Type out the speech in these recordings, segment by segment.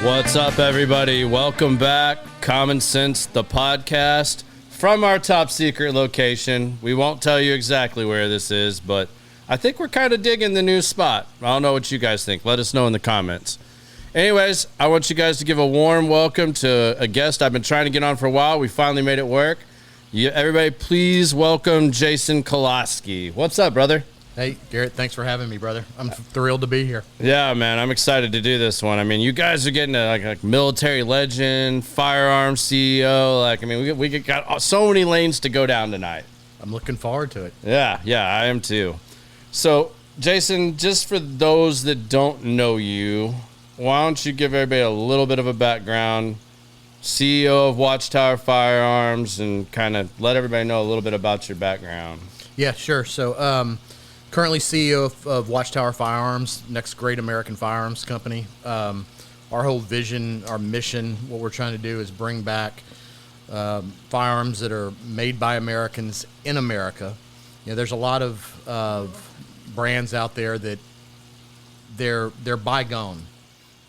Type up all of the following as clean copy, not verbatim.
What's up, everybody? Welcome back. Common Sense, the podcast from our top secret location. We won't tell you exactly where this is, but I think we're kind of digging the new spot. I don't know what you guys think. Let us know in the comments. Anyways, I want you guys to give a warm welcome to a guest I've been trying to get on for a while. We finally made it work. Everybody, please welcome Jason Colosky. What's up, brother? Hey, Garrett, thanks for having me, brother. I'm thrilled to be here. Yeah, man, I'm excited to do this one. I mean, you guys are getting a like military legend, firearms CEO. We got so many lanes to go down tonight. I'm looking forward to it. Yeah, I am too. So, Jason, just for those that don't know you, why don't you give everybody a little bit of a background, CEO of Watchtower Firearms, and kind of let everybody know a little bit about your background. Yeah, sure. So, currently CEO of Watchtower Firearms, next great American firearms company. Our whole vision, our mission, what we're trying to do is bring back firearms that are made by Americans in America. You know, there's a lot of brands out there that they're bygone.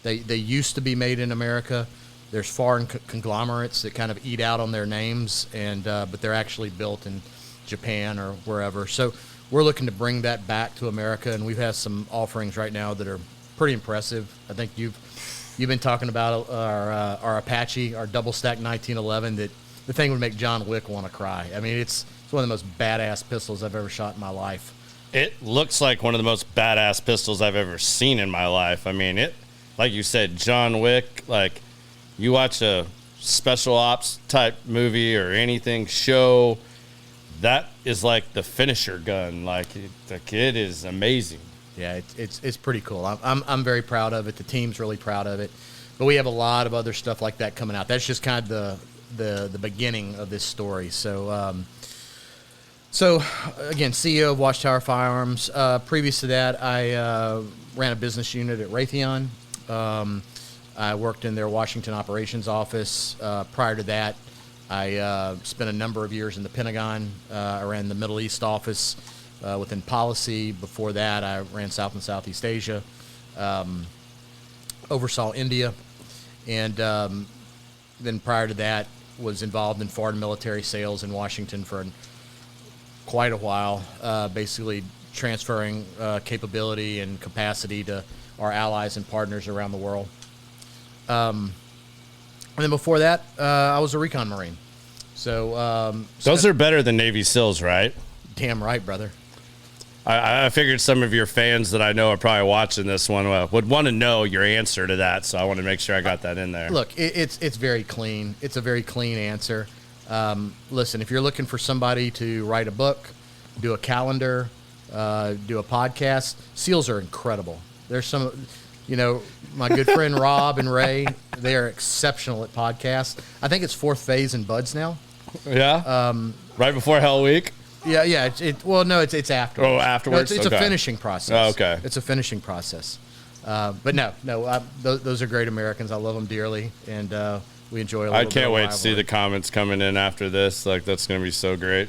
They used to be made in America. There's foreign conglomerates that kind of eat out on their names, and but they're actually built in Japan or wherever. So we're looking to bring that back to America, and we've had some offerings right now that are pretty impressive. I think you've been talking about our Apache, our double stack 1911. That the thing would make John Wick want to cry. I mean, it's one of the most badass pistols I've ever shot in my life. It looks like one of the most badass pistols I've ever seen in my life. I mean, it, like you said, John Wick. Like, you watch a special ops type movie or anything show, that is like the finisher gun. Like, the kid is amazing. Yeah, it's pretty cool. I'm very proud of it. The team's really proud of it. But we have a lot of other stuff like that coming out. That's just kind of the beginning of this story. So again, CEO of Watchtower Firearms. Previous to that, I ran a business unit at Raytheon. I worked in their Washington operations office. Prior to that, I spent a number of years in the Pentagon. I ran the Middle East office within policy. Before that, I ran South and Southeast Asia, oversaw India, and then prior to that, was involved in foreign military sales in Washington for quite a while, basically transferring capability and capacity to our allies and partners around the world. And then before that, I was a recon Marine. So those are better than Navy SEALs, right? Damn right, brother. I figured some of your fans that I know are probably watching this one would want to know your answer to that, so I want to make sure I got that in there. Look, it's very clean. It's a very clean answer. Listen, if you're looking for somebody to write a book, do a calendar, do a podcast, SEALs are incredible. There's some, my good friend Rob and Ray, they are exceptional at podcasts. I think it's fourth phase in Buds now. Yeah. Right before Hell Week. Yeah. It's afterwards. Oh, afterwards. No, it's okay. a finishing process. Oh, okay. It's a finishing process. But those are great Americans. I love them dearly, and we enjoy a little bit of I can't wait rivalry. to see the comments coming in after this. Like, that's going to be so great.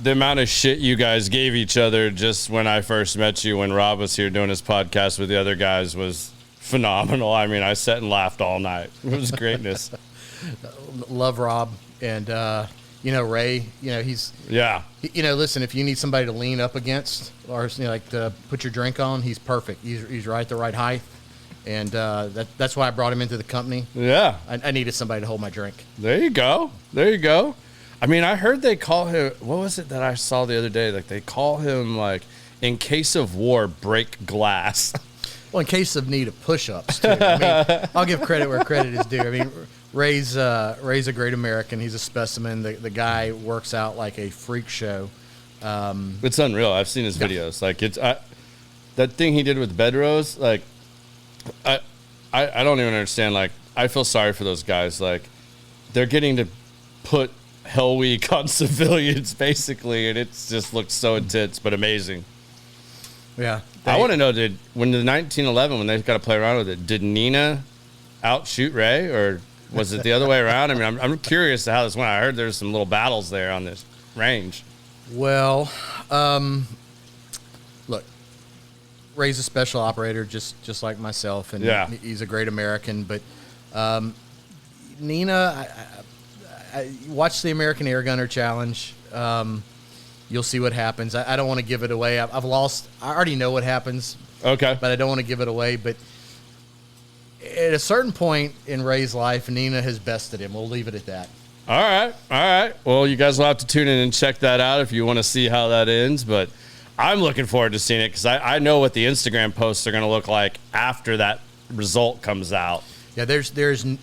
The amount of shit you guys gave each other just when I first met you, when Rob was here doing his podcast with the other guys, was phenomenal. I mean, I sat and laughed all night. It was greatness. Love Rob, and Ray. He's listen, if you need somebody to lean up against or to put your drink on, he's perfect. He's right the right height, and that's why I brought him into the company. Yeah, I needed somebody to hold my drink. There you go. I mean, I heard they call him, what was it that I saw the other day? Like, they call him, like, in case of war, break glass. Well, in case of need of push-ups, too. I mean, I'll give credit where credit is due. I mean, Ray's a great American. He's a specimen. The guy works out like a freak show. It's unreal. I've seen his videos. Like, that thing he did with bedrows, like, I don't even understand. Like, I feel sorry for those guys. Like, they're getting to put Hell Week on civilians, basically, and it just looks so intense, but amazing. Yeah. I want to know, when the 1911, when they got to play around with it, did Nina outshoot Ray, or was it the other way around? I mean, I'm curious to how this went. I heard there's some little battles there on this range. Well, look, raised a special operator just like myself, and he's a great American. But Nina, I watch the American Air Gunner Challenge. You'll see what happens. I don't want to give it away. I've lost. I already know what happens. Okay. But I don't want to give it away. But at a certain point in Ray's life, Nina has bested him. We'll leave it at that. All right. Well, you guys will have to tune in and check that out if you want to see how that ends. But I'm looking forward to seeing it because I know what the Instagram posts are going to look like after that result comes out. Yeah, there's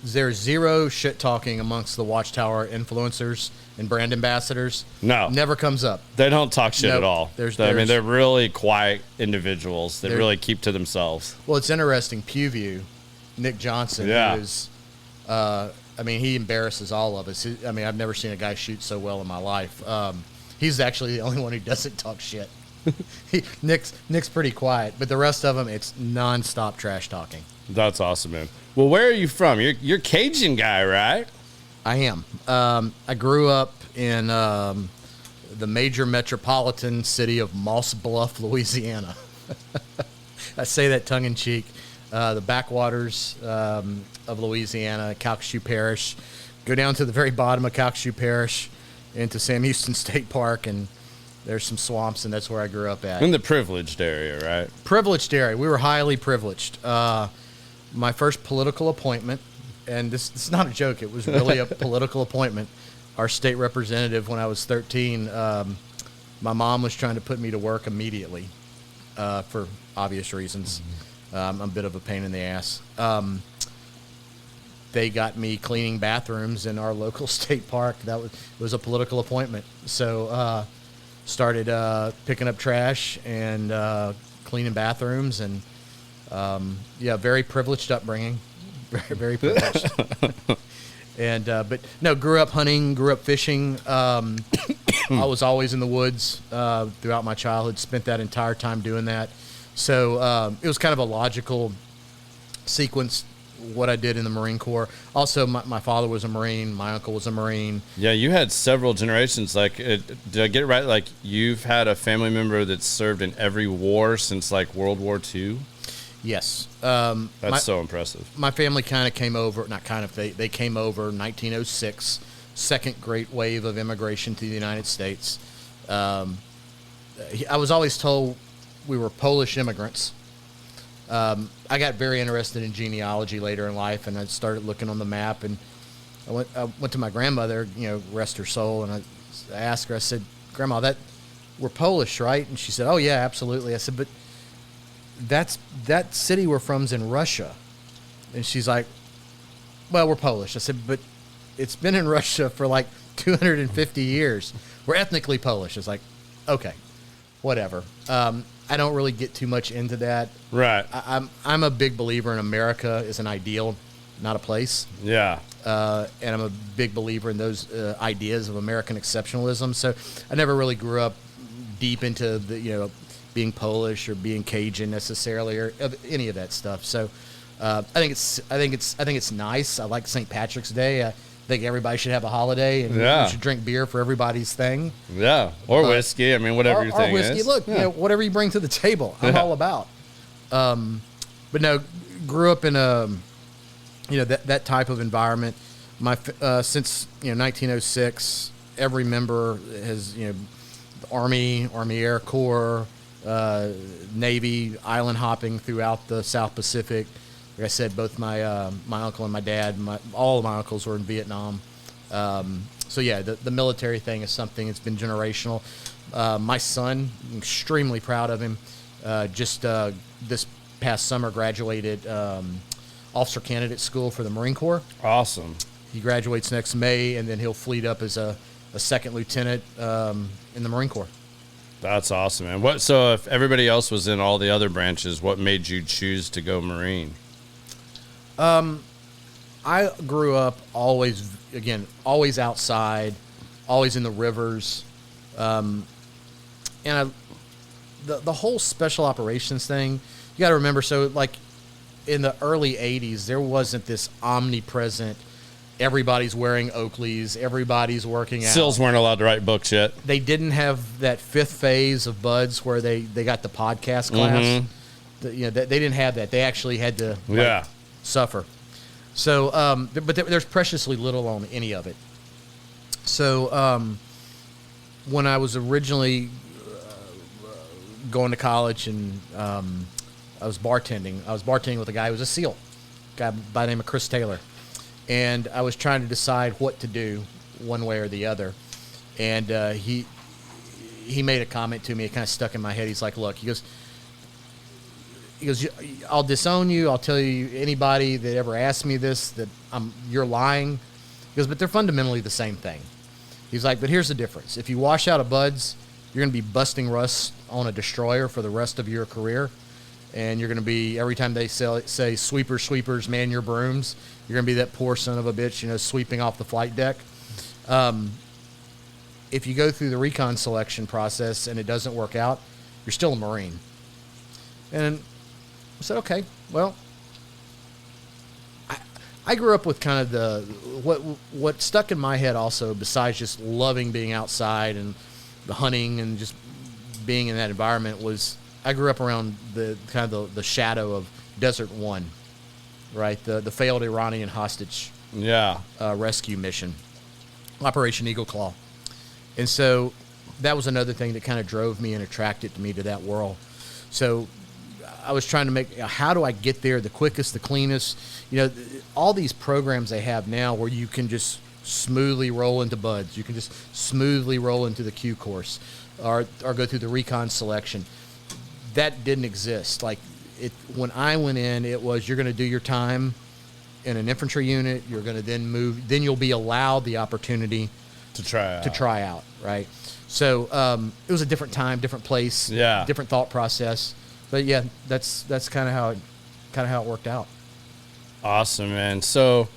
zero shit talking amongst the Watchtower influencers and brand ambassadors. No, never comes up. They don't talk shit at all. I mean, they're really quiet individuals that really keep to themselves. Well, it's interesting. Pewview, Nick Johnson, who's, he embarrasses all of us. I've never seen a guy shoot so well in my life. He's actually the only one who doesn't talk shit. Nick's pretty quiet, but the rest of them, it's nonstop trash talking. That's awesome, man. Well, where are you from? You're Cajun guy, right? I am. I grew up in the major metropolitan city of Moss Bluff, Louisiana. I say that tongue in cheek. The backwaters of Louisiana, Calcasieu Parish. Go down to the very bottom of Calcasieu Parish into Sam Houston State Park, and there's some swamps, and that's where I grew up at. In the privileged area, right? Privileged area. We were highly privileged. My first political appointment, and this is not a joke, it was really a political appointment. Our state representative, when I was 13, my mom was trying to put me to work immediately for obvious reasons. I'm a bit of a pain in the ass. They got me cleaning bathrooms in our local state park. That was a political appointment. So started picking up trash and cleaning bathrooms, and very privileged upbringing, very privileged. And but no, grew up hunting, grew up fishing. I was always in the woods throughout my childhood. Spent that entire time doing that. So it was kind of a logical sequence what I did in the Marine Corps. Also, my father was a Marine. My uncle was a Marine. Yeah, you had several generations. Did I get it right? Like, you've had a family member that's served in every war since, like, World War II? Yes. That's so impressive. My family kind of came over, they came over 1906, second great wave of immigration to the United States. I was always told we were Polish immigrants. I got very interested in genealogy later in life, and I started looking on the map, and I went to my grandmother, rest her soul, and I asked her, I said, Grandma, we're Polish, right? And she said, oh, yeah, absolutely. I said, but that city we're from's in Russia. And she's like, well, we're Polish. I said, but it's been in Russia for like 250 years. We're ethnically Polish. It's like, okay, whatever. I don't really get too much into that. Right. I'm a big believer in America as an ideal, not a place. Yeah. And I'm a big believer in those ideas of American exceptionalism. So I never really grew up deep into the being Polish or being Cajun necessarily, or any of that stuff. So I think it's nice. I like St. Patrick's Day. I think everybody should have a holiday, and you should drink beer for everybody's thing. Yeah, or whiskey. I mean, whatever your thing whiskey. is. Look, whatever you bring to the table, I'm all about. But no, grew up in that type of environment. Since 1906, every member has the Army Air Corps, Navy, island hopping throughout the South Pacific. Like I said, both my uncle and my dad, all of my uncles were in Vietnam. So yeah, the military thing is something that's been generational. My son, I'm extremely proud of him. Just this past summer, graduated officer candidate school for the Marine Corps. Awesome. He graduates next May, and then he'll fleet up as a second lieutenant in the Marine Corps. That's awesome, man. So if everybody else was in all the other branches, what made you choose to go Marine? I grew up always outside, always in the rivers. And the whole special operations thing, you got to remember, so like in the early 80s, there wasn't this omnipresent, everybody's wearing Oakleys, everybody's working out. SEALs weren't allowed to write books yet. They didn't have that fifth phase of buds where they got the podcast class. they didn't have that. They actually had to suffer. So, but there's preciously little on any of it. So, when I was originally going to college and I was bartending with a guy who was a SEAL, a guy by the name of Chris Taylor. And I was trying to decide what to do one way or the other. And he made a comment to me. It kind of stuck in my head. He's like, look, he goes, I'll disown you. I'll tell you anybody that ever asks me this that you're lying. He goes, but they're fundamentally the same thing. He's like, but here's the difference. If you wash out a Buds, you're going to be busting rust on a destroyer for the rest of your career. And you're going to be, every time they say sweepers, man your brooms, you're going to be that poor son of a bitch, sweeping off the flight deck. If you go through the recon selection process and it doesn't work out, you're still a Marine. And I said, okay, well, I grew up with kind of what stuck in my head also, besides just loving being outside and the hunting and just being in that environment, was I grew up around the kind of the shadow of Desert One, right? The failed Iranian hostage rescue mission, Operation Eagle Claw. And so that was another thing that kind of drove me and attracted me to that world. So I was trying to make, how do I get there the quickest, the cleanest? All these programs they have now where you can just smoothly roll into Buds. You can just smoothly roll into the Q course or go through the recon selection. That didn't exist. When I went in, it was, you're going to do your time in an infantry unit. You're going to then move. Then you'll be allowed the opportunity to try out. Right. So it was a different time, different place, different thought process. But yeah, that's kind of how it worked out. Awesome, man. So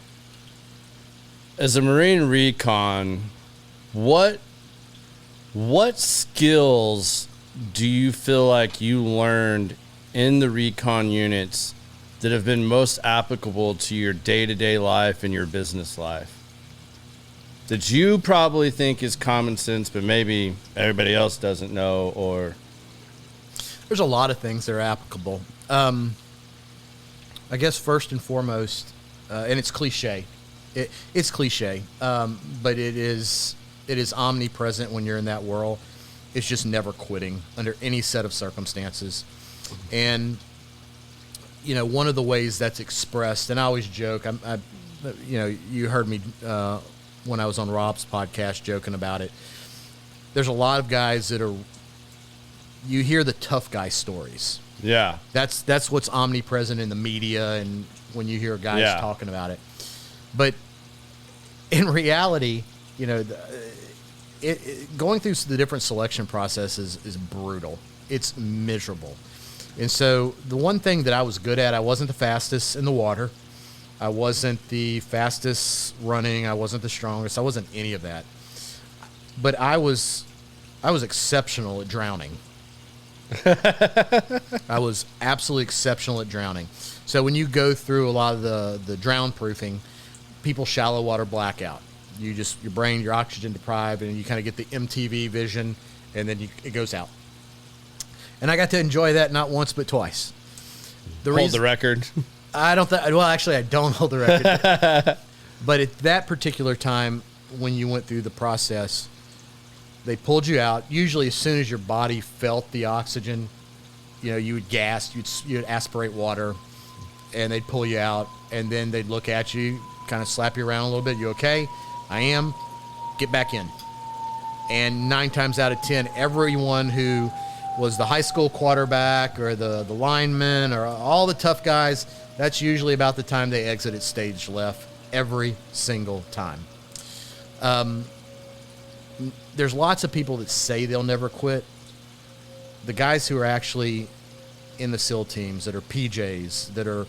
as a Marine recon, what skills do you feel like you learned in the recon units that have been most applicable to your day-to-day life and your business life that you probably think is common sense, but maybe everybody else doesn't know? Or there's a lot of things that are applicable. I guess first and foremost, and it's cliche. It's cliche, but it is omnipresent when you're in that world. It's just never quitting under any set of circumstances. And, one of the ways that's expressed, and I always joke, you heard me when I was on Rob's podcast joking about it. There's a lot of guys that you hear the tough guy stories. Yeah. That's what's omnipresent in the media and when you hear guys talking about it. But in reality, going through the different selection processes is brutal. It's miserable. And so the one thing that I was good at, I wasn't the fastest in the water. I wasn't the fastest running. I wasn't the strongest. I wasn't any of that. But I was exceptional at drowning. I was absolutely exceptional at drowning. So when you go through a lot of the drown proofing, people shallow water blackout. Your brain, you're oxygen deprived, and you kind of get the MTV vision, and then it goes out. And I got to enjoy that not once but twice. Hold the record. I don't hold the record. But at that particular time, when you went through the process, they pulled you out. Usually as soon as your body felt the oxygen, you would gas, you'd aspirate water, and they'd pull you out, and then they'd look at you, kind of slap you around a little bit. You okay? I am. Get back in. And 9 times out of 10, everyone who was the high school quarterback or the lineman or all the tough guys, that's usually about the time they exited stage left every single time. There's lots of people that say they'll never quit. The guys who are actually in the SEAL teams, that are PJs, that are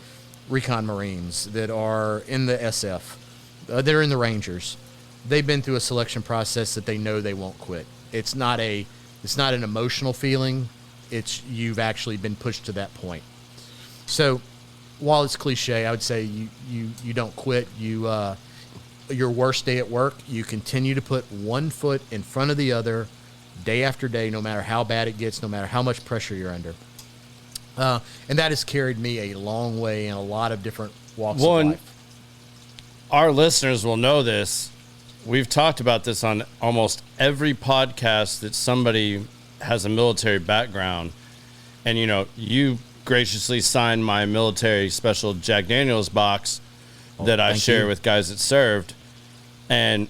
recon Marines, that are in the SF, that are in the Rangers, they've been through a selection process that they know they won't quit. It's not an emotional feeling. You've actually been pushed to that point. So while it's cliche, I would say you don't quit. Your worst day at work, you continue to put one foot in front of the other day after day, no matter how bad it gets, no matter how much pressure you're under. And that has carried me a long way in a lot of different walks of One, life. our listeners will know this. We've talked about this on almost every podcast that somebody has a military background. And, you know, you graciously signed my military special Jack Daniels box that I share with guys that served. And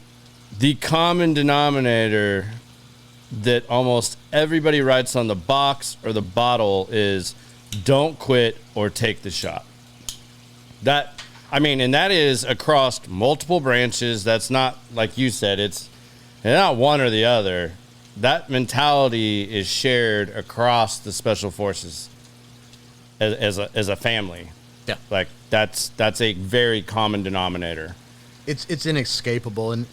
the common denominator that almost everybody writes on the box or the bottle is don't quit or take the shot. And that is across multiple branches. That's not, like you said, it's not one or the other. That mentality is shared across the special forces as a family. Yeah. Like that's a very common denominator. It's inescapable, and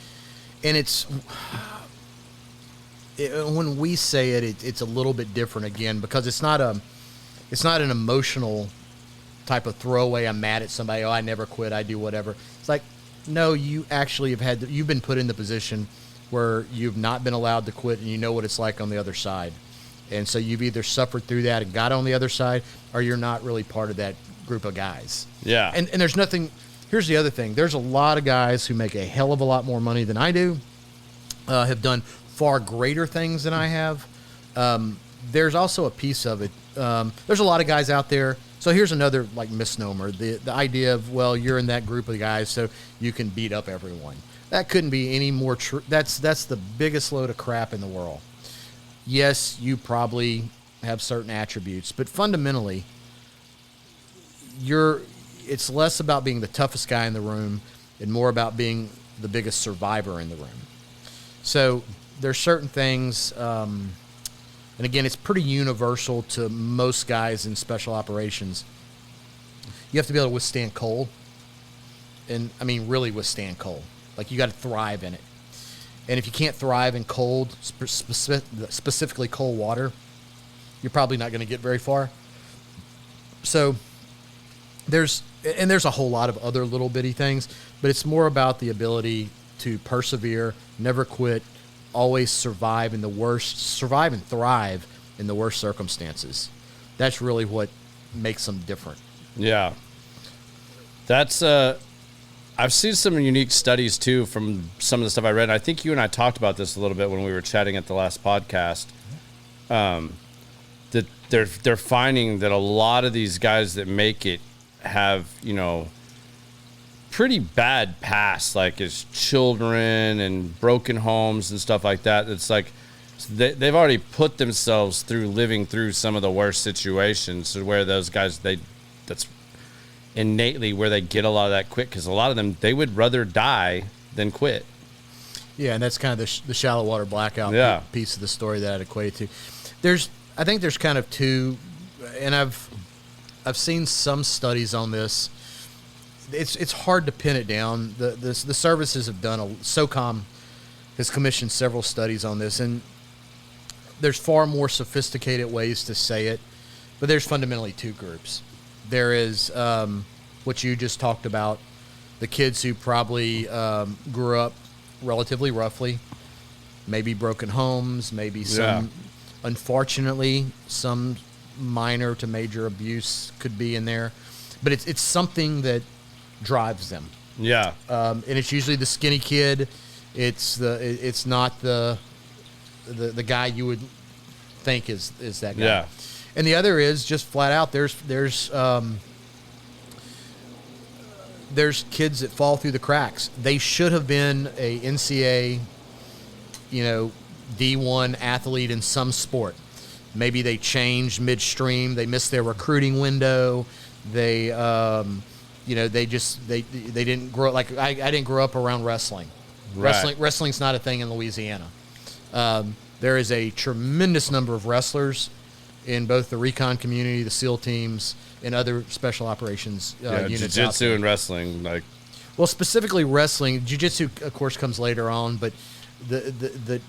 when we say it's a little bit different again, because it's not an emotional type of throwaway. I'm mad at somebody. Oh, I never quit. I do whatever. It's like, no, you actually you've been put in the position where you've not been allowed to quit, and you know what it's like on the other side. And so you've either suffered through that and got on the other side, or you're not really part of that group of guys. Yeah. And there's nothing. Here's the other thing. There's a lot of guys who make a hell of a lot more money than I do, have done far greater things than I have. There's also a piece of it. There's a lot of guys out there. So here's another like misnomer. The idea of, well, you're in that group of guys, so you can beat up everyone. That couldn't be any more true. That's the biggest load of crap in the world. Yes, you probably have certain attributes, but fundamentally, it's less about being the toughest guy in the room and more about being the biggest survivor in the room. So there's certain things, and again, it's pretty universal to most guys in special operations. You have to be able to withstand cold, and I mean really withstand cold. Like you got to thrive in it. And if you can't thrive in cold, specifically cold water, you're probably not going to get very far. So there's a whole lot of other little bitty things, but it's more about the ability to persevere, never quit, always survive and thrive in the worst circumstances. That's really what makes them different. Yeah. That's I've seen some unique studies too from some of the stuff I read. And I think you and I talked about this a little bit when we were chatting at the last podcast. That they're finding that a lot of these guys that make it have, you know, pretty bad past, like as children and broken homes and stuff like that. It's like they've already put themselves through living through some of the worst situations. So where those guys, that's innately where they get a lot of that quit, because a lot of them, they would rather die than quit. Yeah, and that's kind of the shallow water blackout piece of the story that I'd equate it to. I think there's kind of two, and I've seen some studies on this. It's hard to pin it down. The services have done SOCOM has commissioned several studies on this, and there's far more sophisticated ways to say it, but there's fundamentally two groups. There is what you just talked about, the kids who probably grew up relatively roughly, maybe broken homes, maybe some, unfortunately, some minor to major abuse could be in there, but it's something that drives them. Yeah. And it's usually the skinny kid. It's not the guy you would think is that guy. Yeah. And the other is just flat out. There's kids that fall through the cracks. They should have been a NCAA, D1 athlete in some sport. Maybe they changed midstream. They missed their recruiting window. They didn't grow up. Like I didn't grow up around wrestling. Right. Wrestling's not a thing in Louisiana. There is a tremendous number of wrestlers in both the recon community, the SEAL teams, and other special operations units. Jiu-jitsu and wrestling, like. Well, specifically wrestling. Jiu-jitsu, of course, comes later on, but the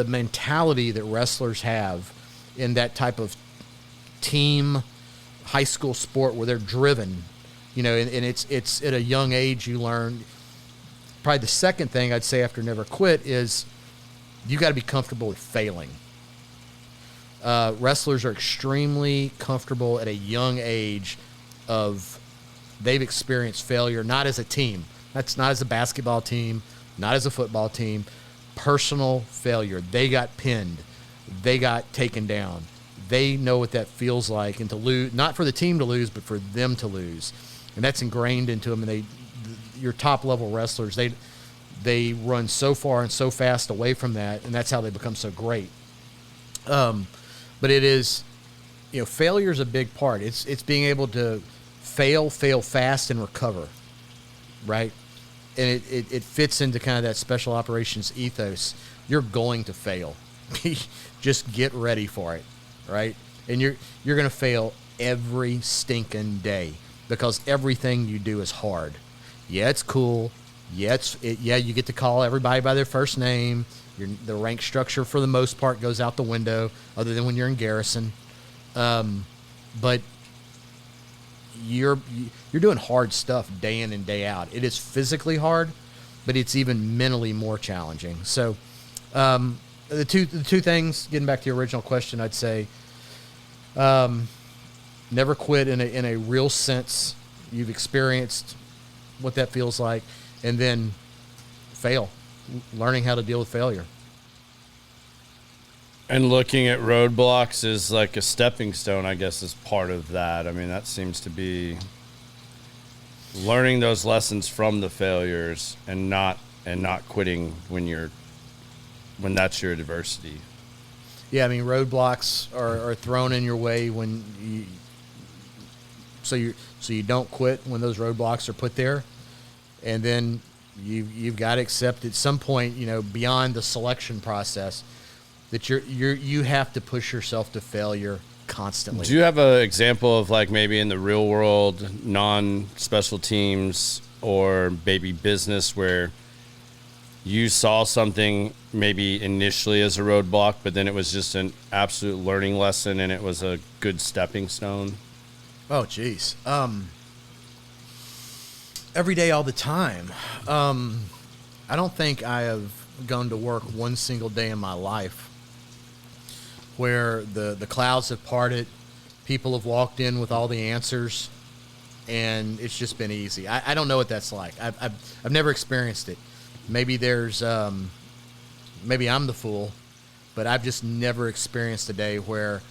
mentality that wrestlers have in that type of team high school sport where they're driven, and it's at a young age you learn. Probably the second thing I'd say after never quit is you got to be comfortable with failing. Wrestlers are extremely comfortable at a young age of they've experienced failure, not as a team. That's not as a basketball team, not as a football team. Personal failure. They got pinned. They got taken down. They know what that feels like, and to lose, not for the team to lose, but for them to lose. And that's ingrained into them. And your top level wrestlers, they run so far and so fast away from that, and that's how they become so great. But it is, failure is a big part. It's being able to fail fast, and recover, right? And it fits into kind of that special operations ethos. You're going to fail. Just get ready for it, right? And you're going to fail every stinking day because everything you do is hard. Yeah, it's cool. Yeah, you get to call everybody by their first name. The rank structure, for the most part, goes out the window, other than when you're in garrison. But you're doing hard stuff day in and day out. It is physically hard, but it's even mentally more challenging. So the two things, getting back to your original question, I'd say never quit in a real sense. You've experienced what that feels like, and then fail. Learning how to deal with failure. And looking at roadblocks is like a stepping stone, I guess, is part of that. I mean, that seems to be learning those lessons from the failures and not quitting when that's your adversity. Yeah, I mean, roadblocks are thrown in your way when so you don't quit when those roadblocks are put there, and then you've got to accept at some point, beyond the selection process, that you have to push yourself to failure constantly. Do you have an example of, like, maybe in the real world, non-special teams or maybe business, where you saw something maybe initially as a roadblock, but then it was just an absolute learning lesson and it was a good stepping stone? Oh, geez. Every day, all the time. I don't think I have gone to work one single day in my life where the clouds have parted, people have walked in with all the answers, and it's just been easy. I don't know what that's like. I've never experienced it. Maybe maybe I'm the fool, but I've just never experienced a day where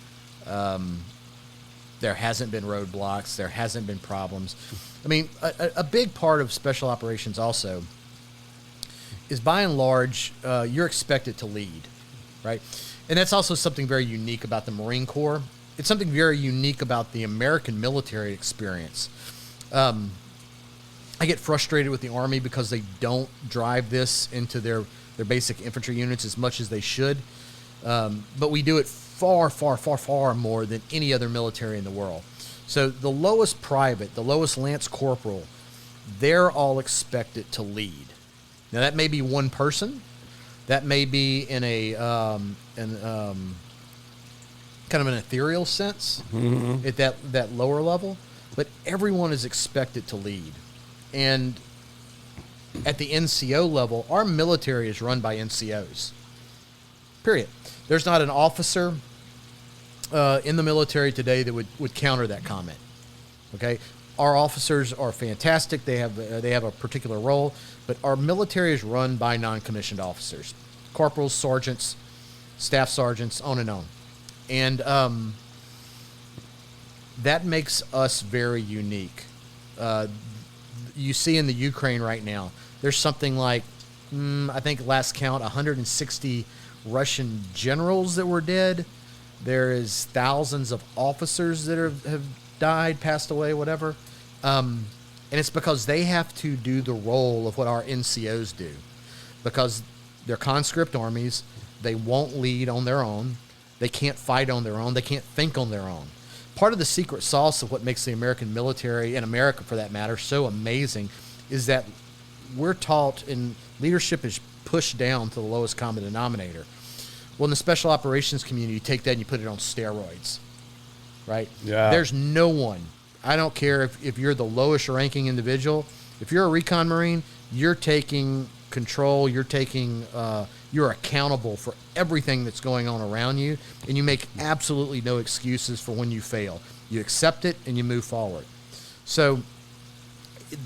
there hasn't been roadblocks, there hasn't been problems. I mean, a big part of special operations also is, by and large, you're expected to lead, right? And that's also something very unique about the Marine Corps. It's something very unique about the American military experience. I get frustrated with the Army because they don't drive this into their basic infantry units as much as they should. But we do it far, far, far, far more than any other military in the world. So the lowest private, the lowest lance corporal, they're all expected to lead. Now, that may be one person. That may be in a kind of an ethereal sense at that lower level. But everyone is expected to lead. And at the NCO level, our military is run by NCOs. Period. There's not an officer in the military today that would counter that comment. Okay? Our officers are fantastic. They have a particular role, but our military is run by non-commissioned officers, corporals, sergeants, staff sergeants, on and on. And that makes us very unique. You see in the Ukraine right now, there's something like, I think last count, 160 Russian generals that were dead. There is thousands of officers that have died, passed away, whatever. And it's because they have to do the role of what our NCOs do. Because they're conscript armies, they won't lead on their own. They can't fight on their own. They can't think on their own. Part of the secret sauce of what makes the American military, and America for that matter, so amazing is that we're taught, and leadership is pushed down to the lowest common denominator. Well, in the special operations community, you take that and you put it on steroids, right? Yeah. There's no one. I don't care if you're the lowest ranking individual. If you're a recon Marine, you're taking control. You're taking, you're accountable for everything that's going on around you, and you make absolutely no excuses for when you fail. You accept it and you move forward. So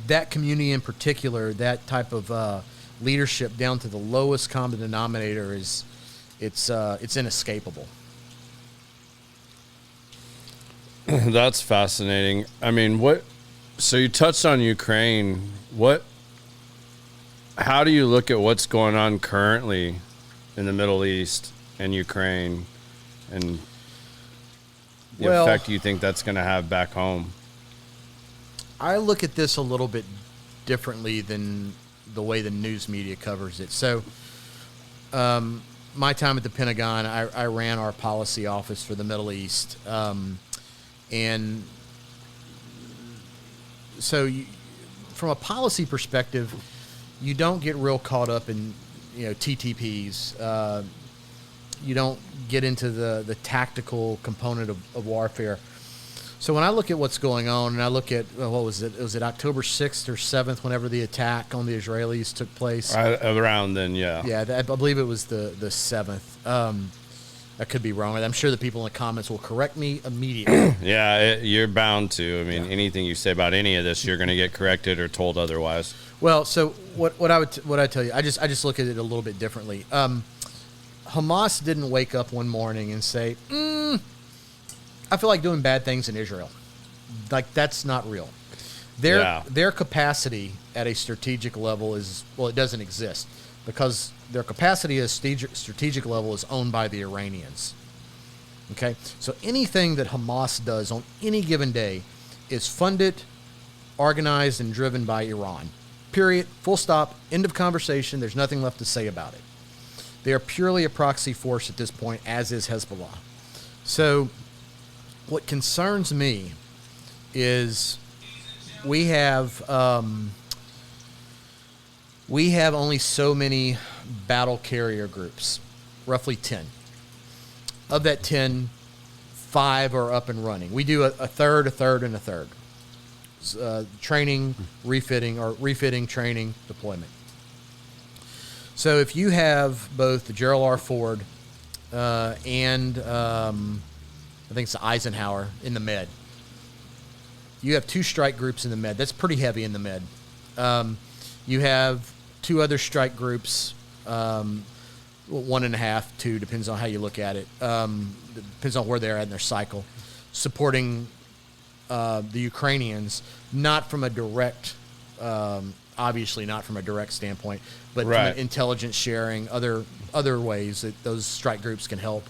that community in particular, that type of leadership down to the lowest common denominator it's inescapable. That's fascinating. I mean, so you touched on Ukraine. How do you look at what's going on currently in the Middle East and Ukraine, and the effect you think that's going to have back home? I look at this a little bit differently than the way the news media covers it. So, my time at the Pentagon, I ran our policy office for the Middle East. And so from a policy perspective, you don't get real caught up in, TTPs. You don't get into the tactical component of warfare. So when I look at what's going on, and I look at, what was it? Was it October 6th or 7th, whenever the attack on the Israelis took place? Around then, yeah. Yeah, I believe it was the 7th. I could be wrong. I'm sure the people in the comments will correct me immediately. Yeah, you're bound to. I mean, anything you say about any of this, you're going to get corrected or told otherwise. Well, so what I tell you, I just look at it a little bit differently. Hamas didn't wake up one morning and say, I feel like doing bad things in Israel. Like, that's not real. Their capacity at a strategic level it doesn't exist, because their capacity at a strategic level is owned by the Iranians. Okay? So anything that Hamas does on any given day is funded, organized, and driven by Iran. Period. Full stop. End of conversation. There's nothing left to say about it. They are purely a proxy force at this point, as is Hezbollah. So what concerns me is we have only so many battle carrier groups, roughly 10. Of that 10, 5 are up and running. We do a third, and a third. Training, refitting, training, deployment. So if you have both the Gerald R. Ford and I think it's the Eisenhower in the Med, you have 2 strike groups in the Med. That's pretty heavy in the Med. You have 2 other strike groups, 1.5, 2, depends on how you look at it. Depends on where they're at in their cycle, supporting the Ukrainians, not from a direct, obviously not from a direct standpoint, but from an intelligence sharing, other ways that those strike groups can help.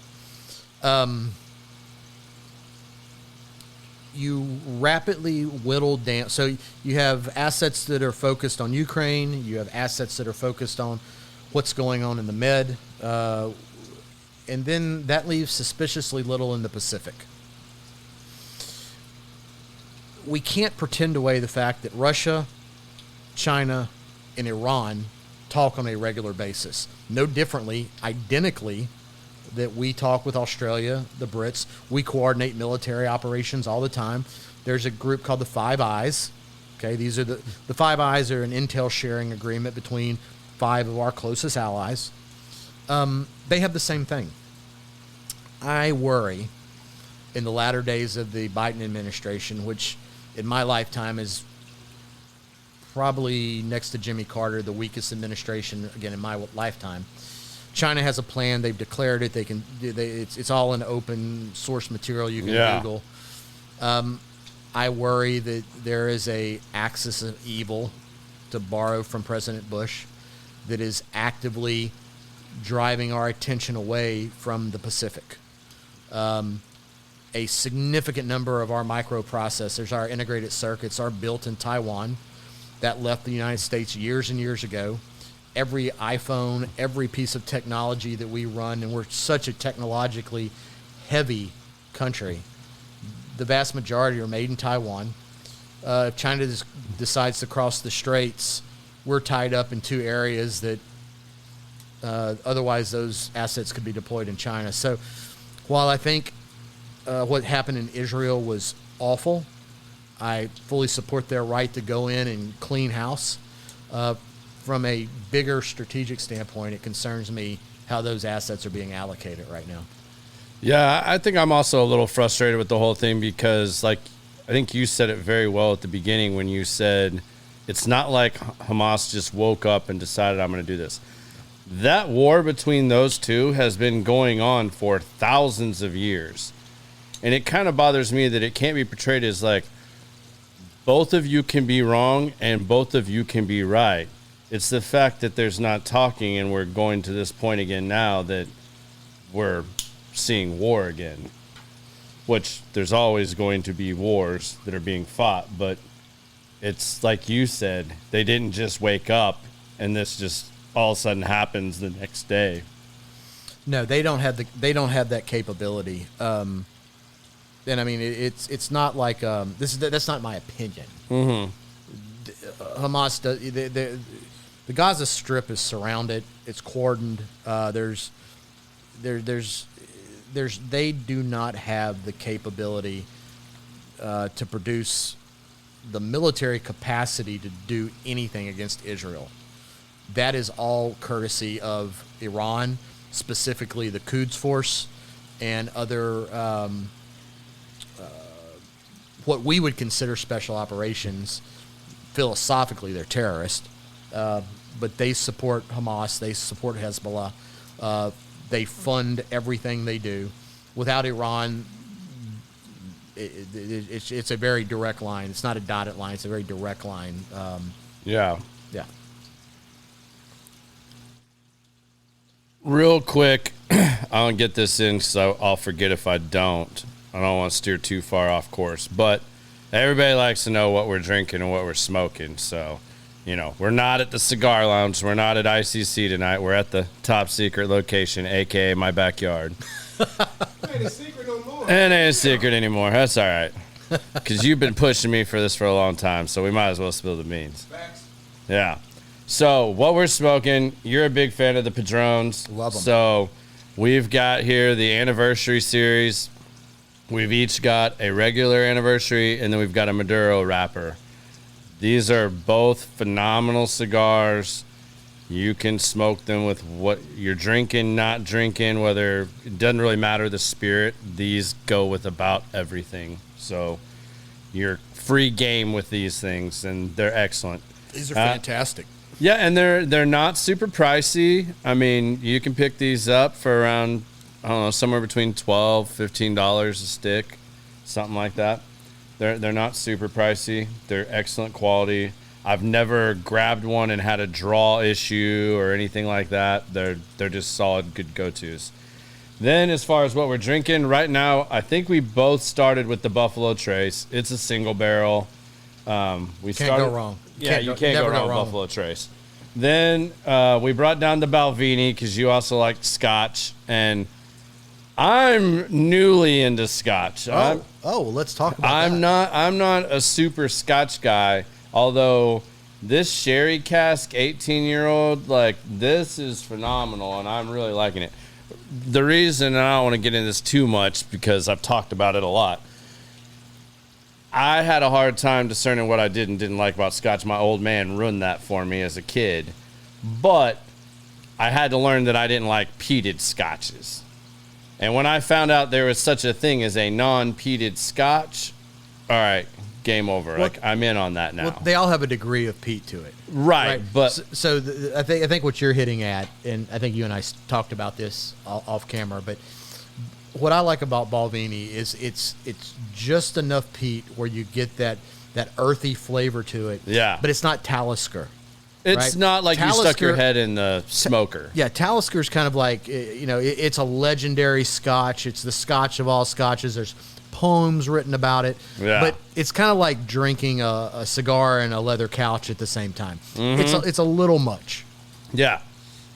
You rapidly whittle down. So you have assets that are focused on Ukraine. You have assets that are focused on what's going on in the Med. And then that leaves suspiciously little in the Pacific. We can't pretend away the fact that Russia, China, and Iran talk on a regular basis. No differently, identically, that we talk with Australia, the Brits. We coordinate military operations all the time. There's a group called the Five Eyes. Okay, these are the Five Eyes are an intel sharing agreement between 5 of our closest allies. They have the same thing. I worry in the latter days of the Biden administration, which in my lifetime is probably next to Jimmy Carter, the weakest administration, again, in my lifetime. China has a plan. They've declared it. It's all in open source material you can Google. I worry that there is a axis of evil, to borrow from President Bush, that is actively driving our attention away from the Pacific. A significant number of our microprocessors, our integrated circuits, are built in Taiwan. That left the United States years and years ago. Every iPhone, every piece of technology that we run, and we're such a technologically heavy country, the vast majority are made in Taiwan. If China decides to cross the straits, we're tied up in 2 areas that otherwise those assets could be deployed in China. So while I think what happened in Israel was awful, I fully support their right to go in and clean house. from a bigger strategic standpoint, it concerns me how those assets are being allocated right now. Yeah, I think I'm also a little frustrated with the whole thing because, like, I think you said it very well at the beginning when you said it's not like Hamas just woke up and decided I'm going to do this. That war between those two has been going on for thousands of years. And it kind of bothers me that it can't be portrayed as like both of you can be wrong and both of you can be right. It's the fact that there's not talking, and we're going to this point again now that we're seeing war again, which there's always going to be wars that are being fought. But it's like you said, they didn't just wake up and this just all of a sudden happens the next day. No, they don't have that capability. And I mean, it's not like that's not my opinion. Hamas does. The Gaza Strip is surrounded. It's cordoned. They do not have the capability to produce the military capacity to do anything against Israel. That is all courtesy of Iran, specifically the Quds Force and other what we would consider special operations. Philosophically, they're terrorists, but they support Hamas. They support Hezbollah. They fund everything they do. Without Iran, it's a very direct line. It's not a dotted line. It's a very direct line. Yeah. Yeah. Real quick, I'll get this in because I'll forget if I don't. I don't want to steer too far off course. But everybody likes to know what we're drinking and what we're smoking. So, you know, we're not at the cigar lounge. We're not at ICC tonight. We're at the top secret location, a.k.a. my backyard. Ain't a secret no more. And it ain't a secret anymore. That's all right. Because you've been pushing me for this for a long time, so we might as well spill the beans. Facts. Yeah. So what we're smoking, you're a big fan of the Padrones. Love 'em. So we've got here the anniversary series. We've each got a regular anniversary, and then we've got a Maduro wrapper. These are both phenomenal cigars. You can smoke them with what you're drinking, not drinking, whether it doesn't really matter the spirit. These go with about everything. So you're free game with these things, and they're excellent. These are fantastic. Yeah, and they're not super pricey. I mean, you can pick these up for around, I don't know, somewhere between $12, $15 a stick, something like that. They're not super pricey. They're excellent quality. I've never grabbed one and had a draw issue or anything like that. They're just solid, good go-tos. Then as far as what we're drinking, right now, I think we both started with the Buffalo Trace. It's a single barrel. Can't go wrong. Yeah, you can't go wrong with Buffalo Trace. Then we brought down the Balvenie because you also like Scotch, and I'm newly into Scotch. Well, let's talk about that. I'm not a super Scotch guy, although this sherry cask 18-year-old, like, this is phenomenal, and I'm really liking it. The reason, and I don't want to get into this too much because I've talked about it a lot, I had a hard time discerning what I did and didn't like about Scotch. My old man ruined that for me as a kid. But I had to learn that I didn't like peated Scotches. And when I found out there was such a thing as a non-peated Scotch, all right, game over. Well, like, I'm in on that now. Well, they all have a degree of peat to it. Right. But I think what you're hitting at, and I think you and I talked about this off camera, but what I like about Balvenie is it's just enough peat where you get that earthy flavor to it. Yeah. But it's not Talisker. it's right? not like you stuck your Talisker- head in the smoker. Yeah, Talisker's kind of like, it's a legendary Scotch. It's the Scotch of all Scotches. There's poems written about it. Yeah. But it's kind of like drinking a cigar and a leather couch at the same time. Mm-hmm. It's a little much. Yeah.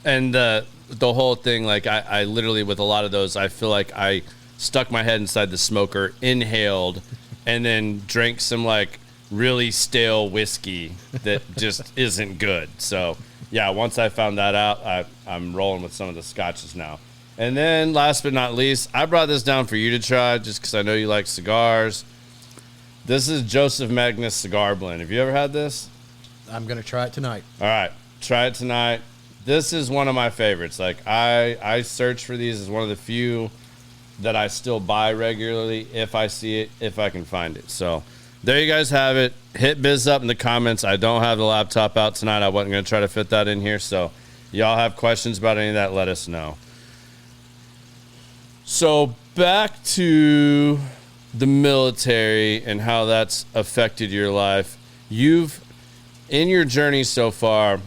And the whole thing, like, I literally, with a lot of those, I feel like I stuck my head inside the smoker, inhaled, and then drank some, like, really stale whiskey that just isn't good. So, yeah, once I found that out, I'm rolling with some of the Scotches now. And then, last but not least, I brought this down for you to try just because I know you like cigars. This is Joseph Magnus Cigar Blend. Have you ever had this? I'm going to try it tonight. All right. Try it tonight. This is one of my favorites. Like I search for these as one of the few that I still buy regularly if I see it, if I can find it. So there you guys have it. Hit Biz up in the comments. I don't have the laptop out tonight. I wasn't going to try to fit that in here. So y'all have questions about any of that, let us know. So back to the military and how that's affected your life. You've, in your journey so far,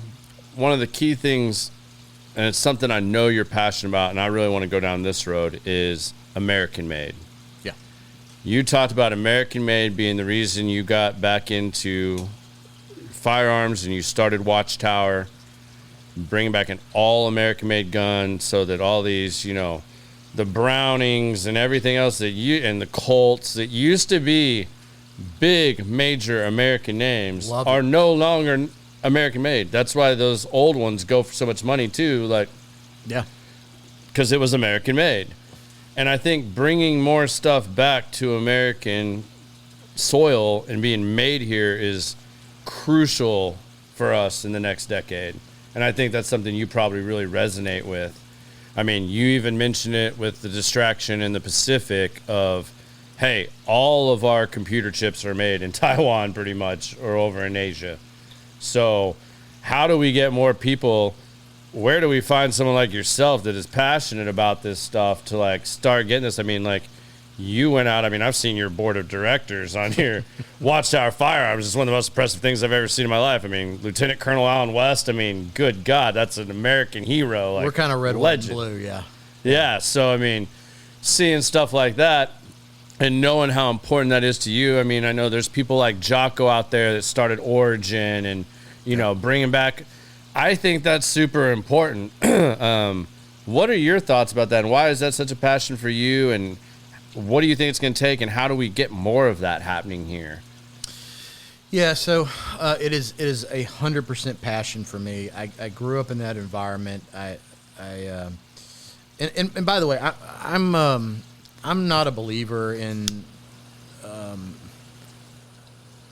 one of the key things, and it's something I know you're passionate about, and I really want to go down this road, is American made. Yeah. You talked about American made being the reason you got back into firearms and you started Watchtower, bringing back an all American made gun so that all these, you know, the Brownings and everything else that you, and the Colts that used to be big major American names are no longer American made. That's why those old ones go for so much money too. Like, yeah, because it was American made. And I think bringing more stuff back to American soil and being made here is crucial for us in the next decade. And I think that's something you probably really resonate with. I mean, you even mentioned it with the distraction in the Pacific of, hey, all of our computer chips are made in Taiwan pretty much, or over in Asia. So how do we get more people? Where do we find someone like yourself that is passionate about this stuff to like start getting this? I mean, like you went out, I mean, I've seen your board of directors on here. Watchtower Firearms is one of the most impressive things I've ever seen in my life. I mean, Lieutenant Colonel Allen West, I mean, good God, that's an American hero. Like, we're kind of red, legend. white, and blue, yeah. Yeah, so I mean, seeing stuff like that and knowing how important that is to you. I mean, I know there's people like Jocko out there that started Origin and, you know, bringing back. I think that's super important. What are your thoughts about that, and why is that such a passion for you, and what do you think it's going to take, and how do we get more of that happening here? Yeah, so it is 100% passion for me. I grew up in that environment. And by the way, I'm not a believer in.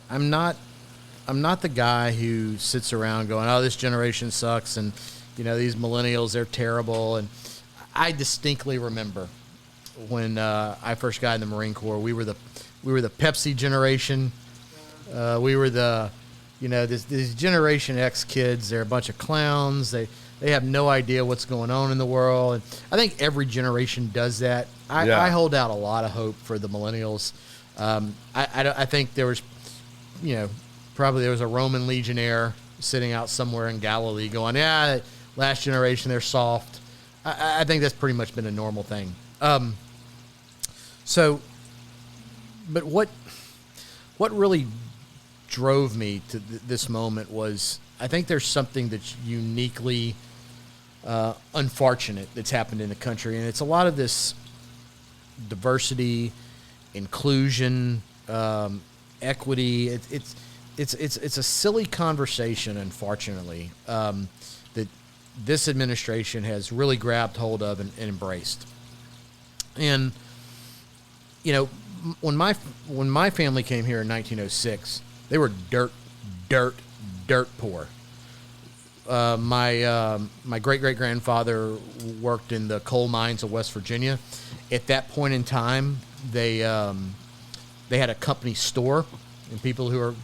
I'm not the guy who sits around going, "Oh, this generation sucks," and you know these millennials, they're terrible. And I distinctly remember when I first got in the Marine Corps, we were the Pepsi generation. We were the, you know, these Generation X kids. They're a bunch of clowns. They have no idea what's going on in the world. And I think every generation does that. I hold out a lot of hope for the millennials. I think there was, you know, probably there was a Roman legionnaire sitting out somewhere in Galilee going, yeah, last generation, they're soft. I think that's pretty much been a normal thing. But what really drove me to this moment was, I think there's something that's uniquely unfortunate that's happened in the country, and it's a lot of this diversity, inclusion, equity. It's a silly conversation, unfortunately, that this administration has really grabbed hold of and embraced. And you know, when my family came here in 1906, they were dirt poor. My great-great-grandfather worked in the coal mines of West Virginia. At that point in time, they had a company store, and people who are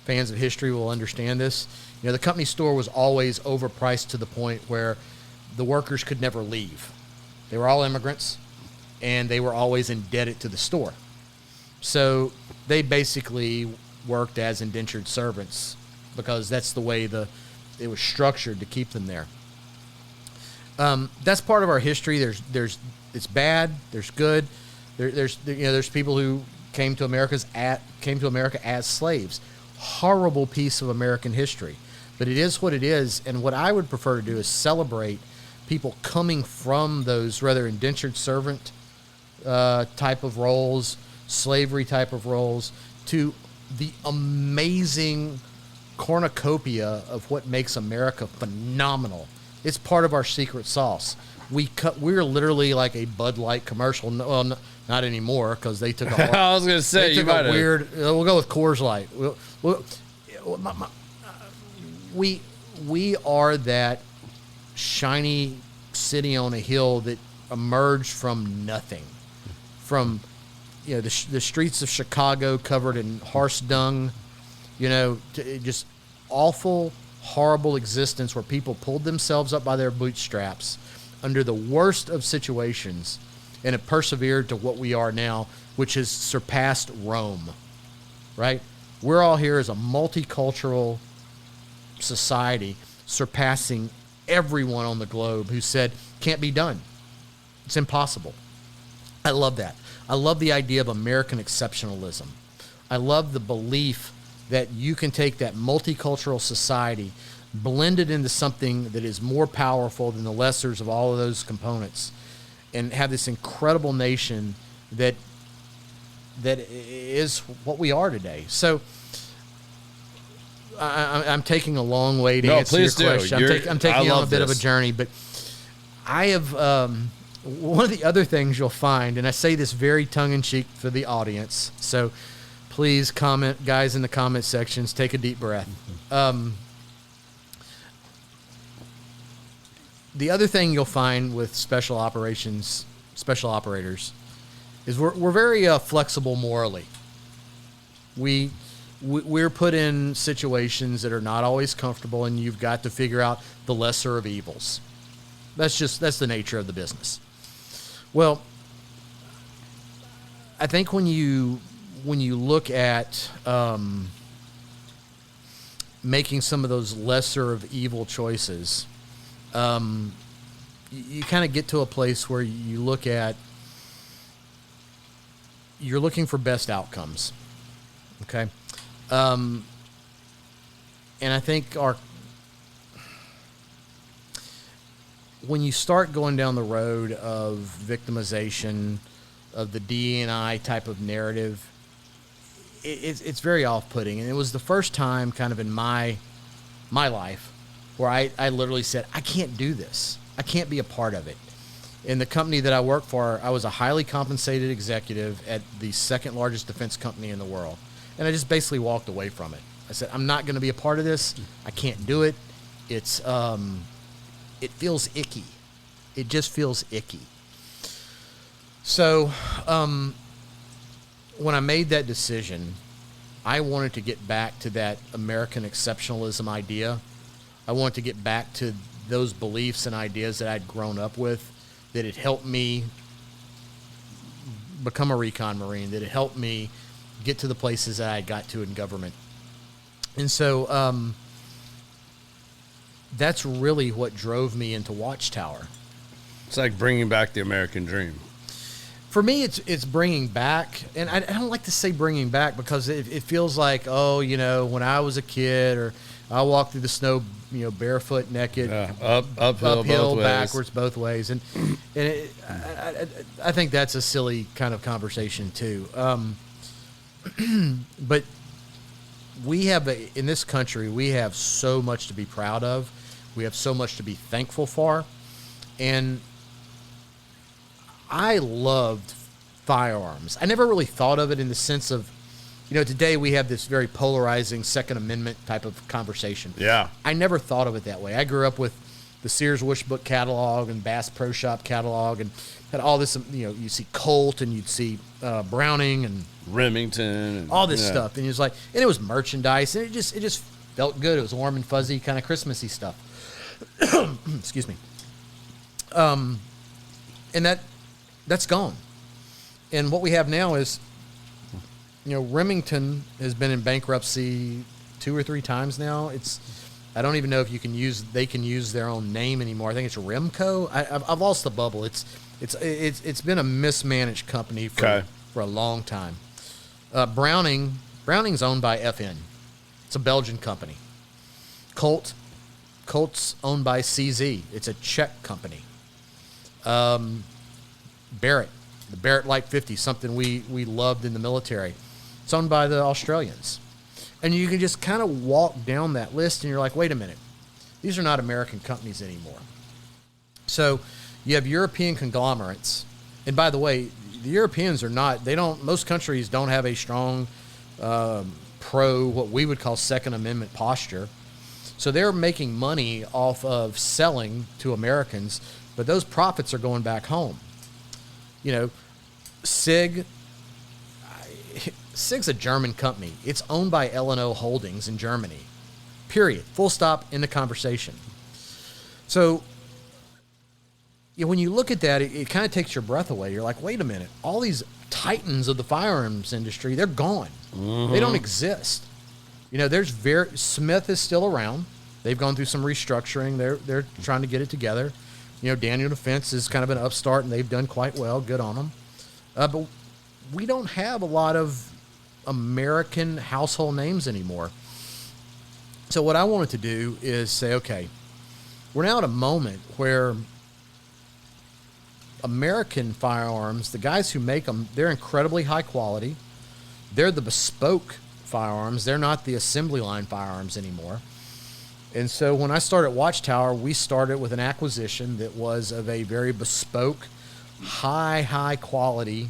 fans of history will understand this. You know, the company store was always overpriced to the point where the workers could never leave. They were all immigrants, and they were always indebted to the store. So they basically worked as indentured servants because that's the way it was structured to keep them there. That's part of our history. There's it's bad. There's good. There's people who came to America as slaves. Horrible piece of American history, but it is what it is. And what I would prefer to do is celebrate people coming from those rather indentured servant type of roles, slavery type of roles, to the amazing cornucopia of what makes America phenomenal. It's part of our secret sauce. We're literally like a Bud Light commercial. Well, not anymore, because they took a I was gonna say, you might weird. We'll go with Coors Light. we are that shiny city on a hill that emerged from nothing, from the streets of Chicago covered in horse dung, just awful, horrible existence where people pulled themselves up by their bootstraps under the worst of situations and have persevered to what we are now, which has surpassed Rome, right? We're all here as a multicultural society surpassing everyone on the globe who said, can't be done. It's impossible. I love that. I love the idea of American exceptionalism. I love the belief that you can take that multicultural society, blend it into something that is more powerful than the lessers of all of those components, and have this incredible nation that is what we are today. So I'm taking a long way to answer your question. I'm taking you on a bit of a journey, but I have one of the other things you'll find, and I say this very tongue-in-cheek for the audience, so please comment, guys, in the comment sections, take a deep breath. The other thing you'll find with special operators is we're very flexible morally. We're put in situations that are not always comfortable, and you've got to figure out the lesser of evils. That's the nature of the business. Well, I think when you look at making some of those lesser of evil choices, you kind of get to a place where you're looking for best outcomes. Okay. And I think when you start going down the road of victimization, of the D&I type of narrative, it's very off-putting. And it was the first time kind of in my life where I literally said, I can't do this. I can't be a part of it. In the company that I work for, I was a highly compensated executive at the second largest defense company in the world. And I just basically walked away from it. I said, I'm not going to be a part of this. I can't do it. It feels icky. It just feels icky. So when I made that decision, I wanted to get back to that American exceptionalism idea. I wanted to get back to those beliefs and ideas that I'd grown up with, that had helped me become a recon Marine, that had helped me get to the places that I got to in government. And so that's really what drove me into Watchtower. It's like bringing back the American dream. For me, it's bringing back, and I don't like to say bringing back because it feels like, when I was a kid, or I walked through the snow, barefoot, naked, uphill, backwards, both ways, and I think that's a silly kind of conversation too. But we have in this country, we have so much to be proud of. We have so much to be thankful for, and I loved firearms. I never really thought of it in the sense of, today we have this very polarizing Second Amendment type of conversation. Yeah. I never thought of it that way. I grew up with the Sears Wish Book catalog and Bass Pro Shop catalog, and had all this, you see Colt, and you'd see Browning and Remington, and all this stuff. And it was like, and it was merchandise, and it just felt good. It was warm and fuzzy, kind of Christmassy stuff. Excuse me. And that's gone. And what we have now is, Remington has been in bankruptcy 2 or 3 times now. I don't even know if they can use their own name anymore. I think it's Remco. I've lost the bubble. It's been a mismanaged company for a long time. Browning's owned by FN. It's a Belgian company. Colt's owned by CZ. It's a Czech company. Barrett, the Barrett Light 50, something we loved in the military. It's owned by the Australians. And you can just kind of walk down that list and you're like, wait a minute. These are not American companies anymore. So you have European conglomerates. And by the way, the Europeans most countries don't have a strong what we would call Second Amendment posture. So they're making money off of selling to Americans, but those profits are going back home. You know, SIG's a German company. It's owned by L&O Holdings in Germany. Period. Full stop in the conversation. So when you look at that, it kind of takes your breath away. You're like, wait a minute. All these titans of the firearms industry, they're gone. They don't exist. You know, Smith is still around. They've gone through some restructuring. They're trying to get it together. You know, Daniel Defense is kind of an upstart, and they've done quite well. Good on them. But we don't have a lot of American household names anymore. So what I wanted to do is say, okay, we're now at a moment where American firearms, the guys who make them, they're incredibly high quality. They're the bespoke firearms. They're not the assembly line firearms anymore. And so when I started Watchtower, we started with an acquisition that was of a very bespoke, high quality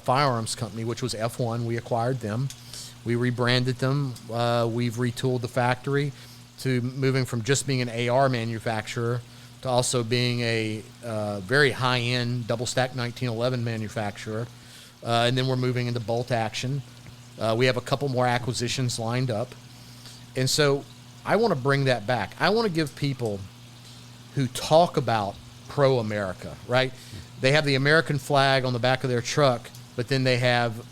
firearms company, which was F1. We acquired them. We rebranded them. We've retooled the factory to moving from just being an AR manufacturer to also being a very high-end double-stack 1911 manufacturer. And then we're moving into bolt action. We have a couple more acquisitions lined up. And so I want to bring that back. I want to give people who talk about pro-America, right? They have the American flag on the back of their truck, but then they have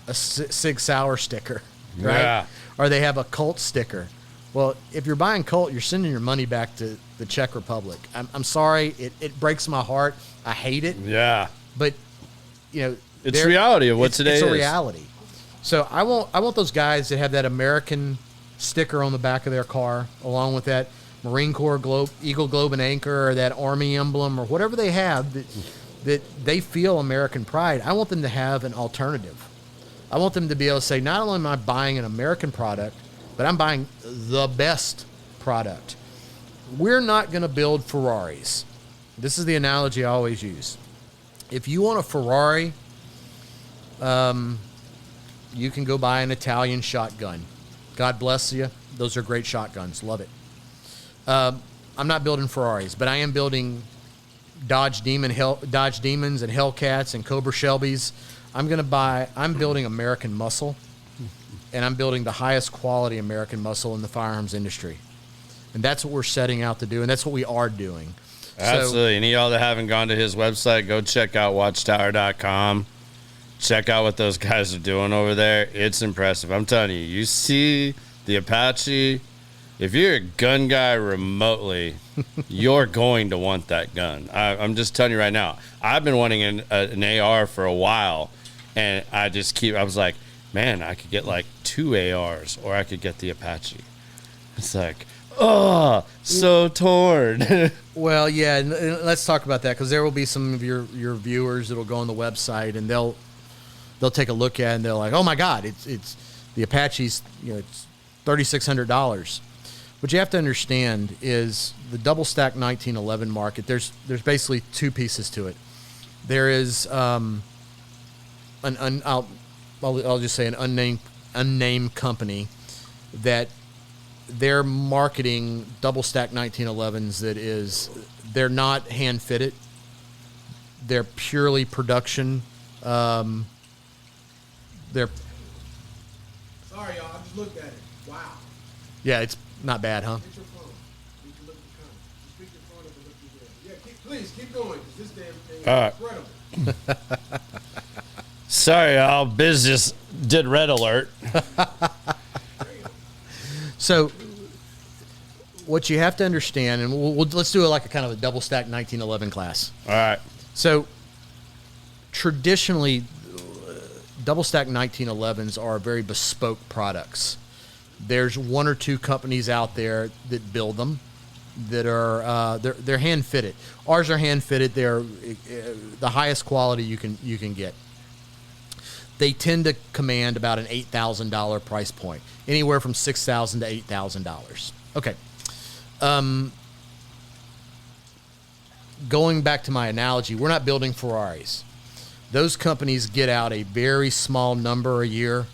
a Sig Sauer sticker, right? Yeah. Or they have a Colt sticker. Well, if you're buying Colt, you're sending your money back to the Czech Republic. I'm sorry. It breaks my heart. I hate it. Yeah. But, you know. It's reality of what today is. It's a reality. So I want those guys that have that American sticker on the back of their car, along with that Marine Corps Eagle Globe and Anchor, or that Army emblem, or whatever they have that they feel American pride. I want them to have an alternative. I want them to be able to say, not only am I buying an American product, but I'm buying the best product. We're not going to build Ferraris. This is the analogy I always use. If you want a Ferrari, you can go buy an Italian shotgun. God bless you. Those are great shotguns. Love it. I'm not building Ferraris, but I am building Dodge Demons and Hellcats and Cobra Shelbys. I'm building American muscle, and I'm building the highest quality American muscle in the firearms industry. And that's what we're setting out to do, and that's what we are doing. Absolutely. Any of y'all that haven't gone to his website, go check out watchtower.com. Check out what those guys are doing over there. It's impressive. I'm telling you, you see the Apache. If you're a gun guy remotely, you're going to want that gun. I'm just telling you right now. I've been wanting an AR for a while, and I was like, man, I could get like 2 ARs, or I could get the Apache. It's like, oh, so torn. Well, yeah, and let's talk about that, because there will be some of your viewers that will go on the website, and they'll take a look at it, and they're like, oh my God, it's the Apache's, it's $3,600. What you have to understand is the double stack 1911 market. There's basically two pieces to it. There is I'll just say an unnamed company that they're marketing double stack 1911s. They're not hand fitted. They're purely production. Sorry, y'all. I just looked at it. Wow. Yeah, it's not bad, huh? Get your phone. You can look at the comments. Just pick your phone up and look through there. Yeah, please keep going, because this damn thing is incredible. Sorry, y'all. Biz just did red alert. So what you have to understand, and let's do it like a kind of a double stack 1911 class. All right. So traditionally, double stack 1911s are very bespoke products. There's one or two companies out there that build them that are they're hand fitted. Ours are hand fitted. They're the highest quality you can get. They tend to command about an $8,000 price point, anywhere from $6,000 to $8,000. Okay. Going back to my analogy, we're not building Ferraris. Those companies get out a very small number a year.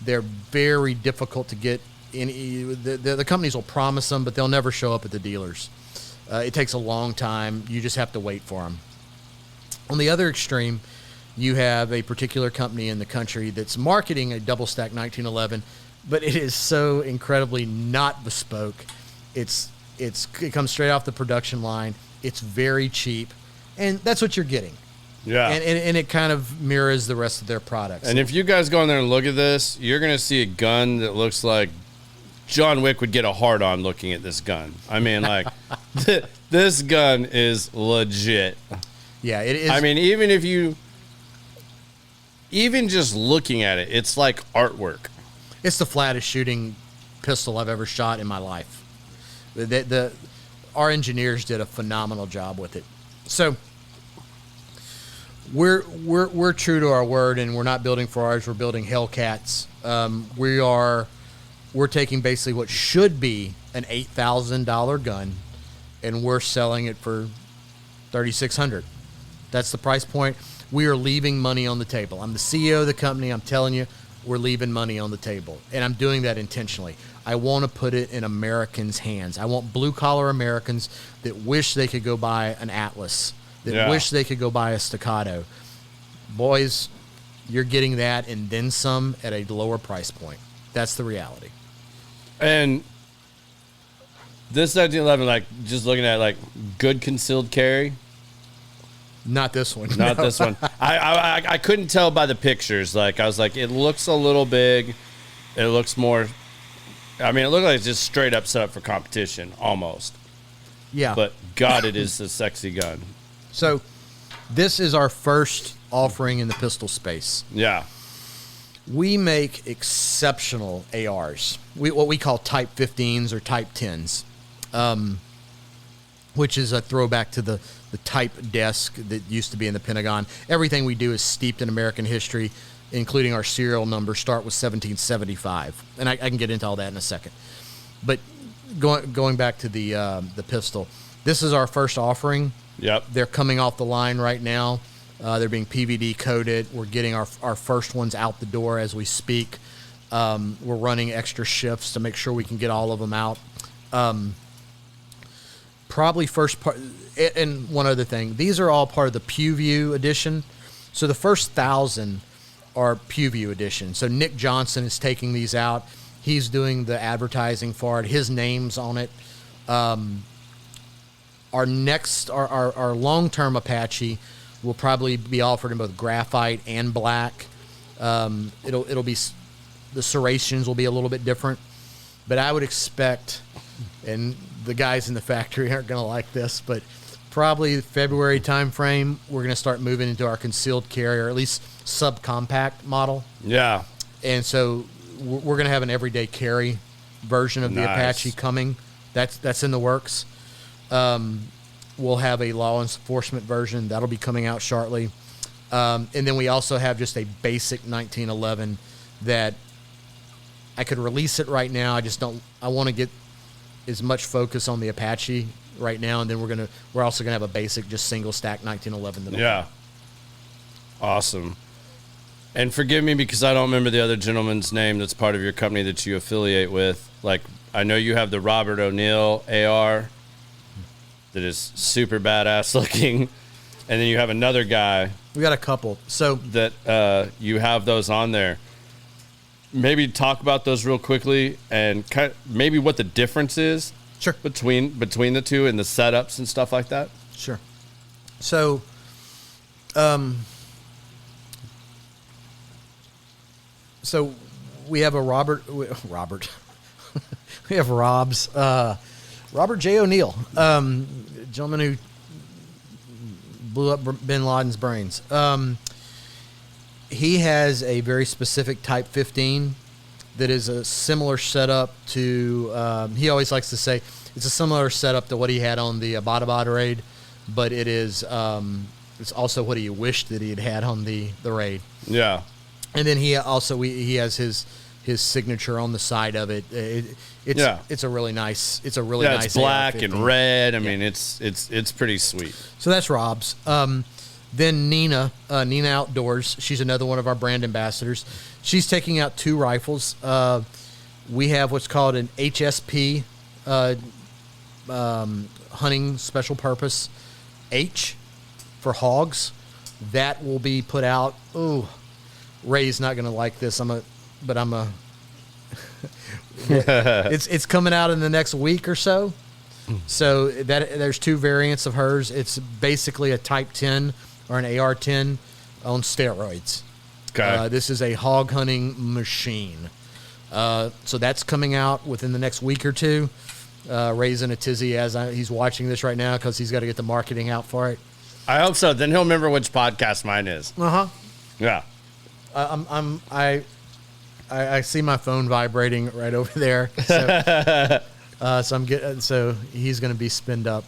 They're very difficult to get the companies will promise them, but they'll never show up at the dealers. It takes a long time. You just have to wait for them. On the other extreme, you have a particular company in the country that's marketing a double stack 1911, but it is so incredibly not bespoke. It comes straight off the production line. It's very cheap, and that's what you're getting. Yeah. And it kind of mirrors the rest of their products. And if you guys go in there and look at this, you're going to see a gun that looks like John Wick would get a hard on looking at this gun. I mean, like, this gun is legit. Yeah, it is. I mean, even just looking at it, it's like artwork. It's the flattest shooting pistol I've ever shot in my life. Our engineers did a phenomenal job with it. So we're true to our word, and we're not building for ours. We're building Hellcats. We're taking basically what should be an $8,000 gun, and we're selling it for $3,600. That's the price point. We are leaving money on the table. I'm the CEO of the company. I'm telling you, we're leaving money on the table, and I'm doing that intentionally. I want to put it in Americans' hands. I want blue-collar Americans that wish they could go buy an Atlas, that wish they could go buy a Staccato. Boys, you're getting that and then some at a lower price point. That's the reality. And this 1911, like, just looking at, like, good concealed carry. Not this one. Not no. this one. I couldn't tell by the pictures. Like, I was like, it looks a little big. It looks more. I mean, it looked like it's just straight up set up for competition, almost. Yeah. But God, it is a sexy gun. So, this is our first offering in the pistol space. Yeah. We make exceptional ARs. What we call Type 15s or Type 10s, which is a throwback to the type desk that used to be in the Pentagon. Everything we do is steeped in American history, including our serial number start with 1775. And I can get into all that in a second. But going back to the pistol, this is our first offering. Yep. They're coming off the line right now. They're being PVD coated. We're getting our first ones out the door as we speak. We're running extra shifts to make sure we can get all of them out. Probably first part, and one other thing, these are all part of the PewView edition. So the first 1,000 are PewView edition. So Nick Johnson is taking these out. He's doing the advertising for it. His name's on it. Our long-term Apache will probably be offered in both graphite and black. It'll be, the serrations will be a little bit different, but I would expect, and the guys in the factory aren't going to like this, but probably February timeframe, we're going to start moving into our concealed carry, or at least subcompact model. Yeah. And so we're going to have an everyday carry version of the Apache coming. That's in the works. We'll have a law enforcement version that'll be coming out shortly. And then we also have just a basic 1911 that I could release it right now. I want to get as much focus on the Apache right now, and then we're also gonna have a basic, just single stack 1911. Yeah. Awesome. And forgive me because I don't remember the other gentleman's name that's part of your company that you affiliate with. Like, I know you have the Robert O'Neill AR that is super badass looking, and then you have another guy. We got a couple. So that you have those on there. Maybe talk about those real quickly, and maybe what the difference is. Sure. Between the two and the setups and stuff like that. Sure. So, we have a Robert. We have Rob's. Robert J. O'Neill, gentleman who blew up bin Laden's brains. He has a very specific Type 15 that is a similar setup to, he always likes to say, it's a similar setup to what he had on the Abbottabad raid, but it is, it's also what he wished that he had on the raid. Yeah. And then he also, he has his signature on the side of it. It's a really nice, nice. It's black AR-15. And red. I mean, it's pretty sweet. So that's Rob's. Then Nina Outdoors. She's another one of our brand ambassadors. She's taking out two rifles. We have what's called an HSP, hunting special purpose, H for hogs. That will be put out. Oh, Ray's not going to like this. It's coming out in the next week or so. So that there's 2 variants of hers. It's basically a Type 10 or an AR-10 on steroids. Okay. This is a hog hunting machine. So that's coming out within the next week or 2. Ray's in a tizzy as he's watching this right now because he's got to get the marketing out for it. I hope so. Then he'll remember which podcast mine is. Yeah. I see my phone vibrating right over there. So, so he's going to be spun up.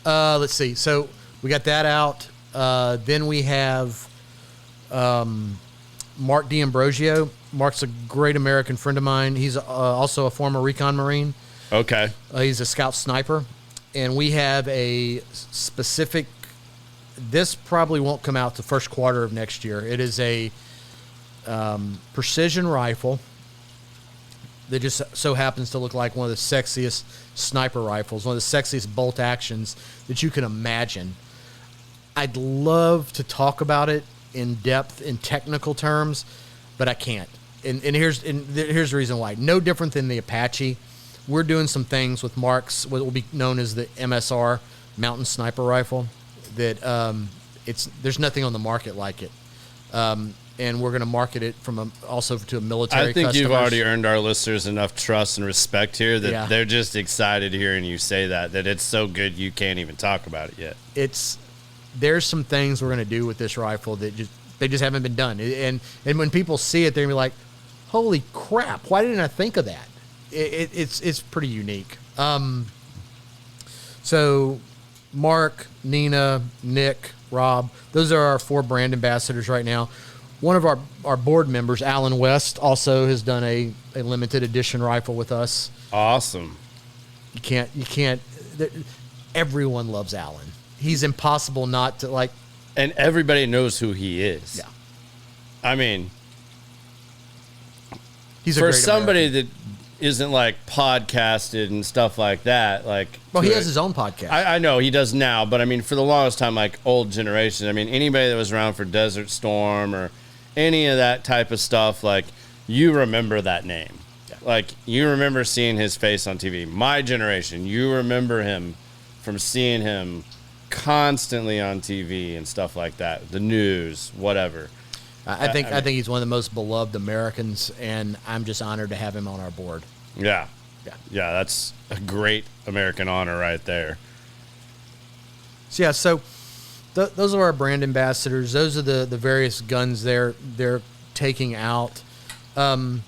Let's see. So we got that out. Then we have Mark D'Ambrosio. Mark's a great American friend of mine. He's also a former recon Marine. Okay. He's a scout sniper. And we have a specific, this probably won't come out the first quarter of next year. It is a precision rifle that just so happens to look like one of the sexiest sniper rifles, one of the sexiest bolt actions that you can imagine. I'd love to talk about it in depth in technical terms, but I can't. And here's the reason why. No different than the Apache. We're doing some things with Mark's, what will be known as the MSR, Mountain Sniper Rifle, that there's nothing on the market like it. And we're going to market it also to a military I think customers. you've already earned our listeners enough trust and respect here that they're just excited hearing you say that it's so good you can't even talk about it yet. There's some things we're going to do with this rifle that they just haven't been done. And when people see it, they're going to be like, holy crap, why didn't I think of that? It's pretty unique. So Mark, Nina, Nick, Rob, those are our 4 brand ambassadors right now. One of our board members, Alan West, also has done a limited edition rifle with us. Awesome. You can't. Everyone loves Alan. He's impossible not to like. And everybody knows who he is. Yeah. I mean, he's for somebody that isn't like podcasted and stuff like that, like. Well, he has his own podcast. I know he does now, but I mean, for the longest time, like old generation. I mean, anybody that was around for Desert Storm or any of that type of stuff, like you remember that name. Yeah. Like you remember seeing his face on TV. My generation, you remember him from seeing him constantly on TV and stuff like that, the news, whatever. I think he's one of the most beloved Americans, and I'm just honored to have him on our board. Yeah. That's a great American honor right there. So those are our brand ambassadors. Those are the various guns they're taking out, and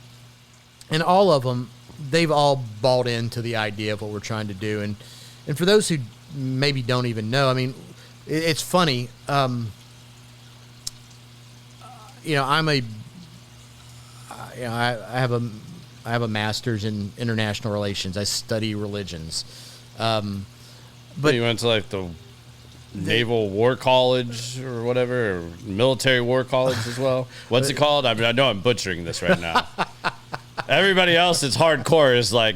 all of them, they've all bought into the idea of what we're trying to do. And for those who maybe don't even know, I mean, it's funny. I have a master's in international relations. I study religions. But you went to like the Naval War College or whatever, or military war college as well. What's it called? I mean, I know I'm butchering this right now. Everybody else that's hardcore is like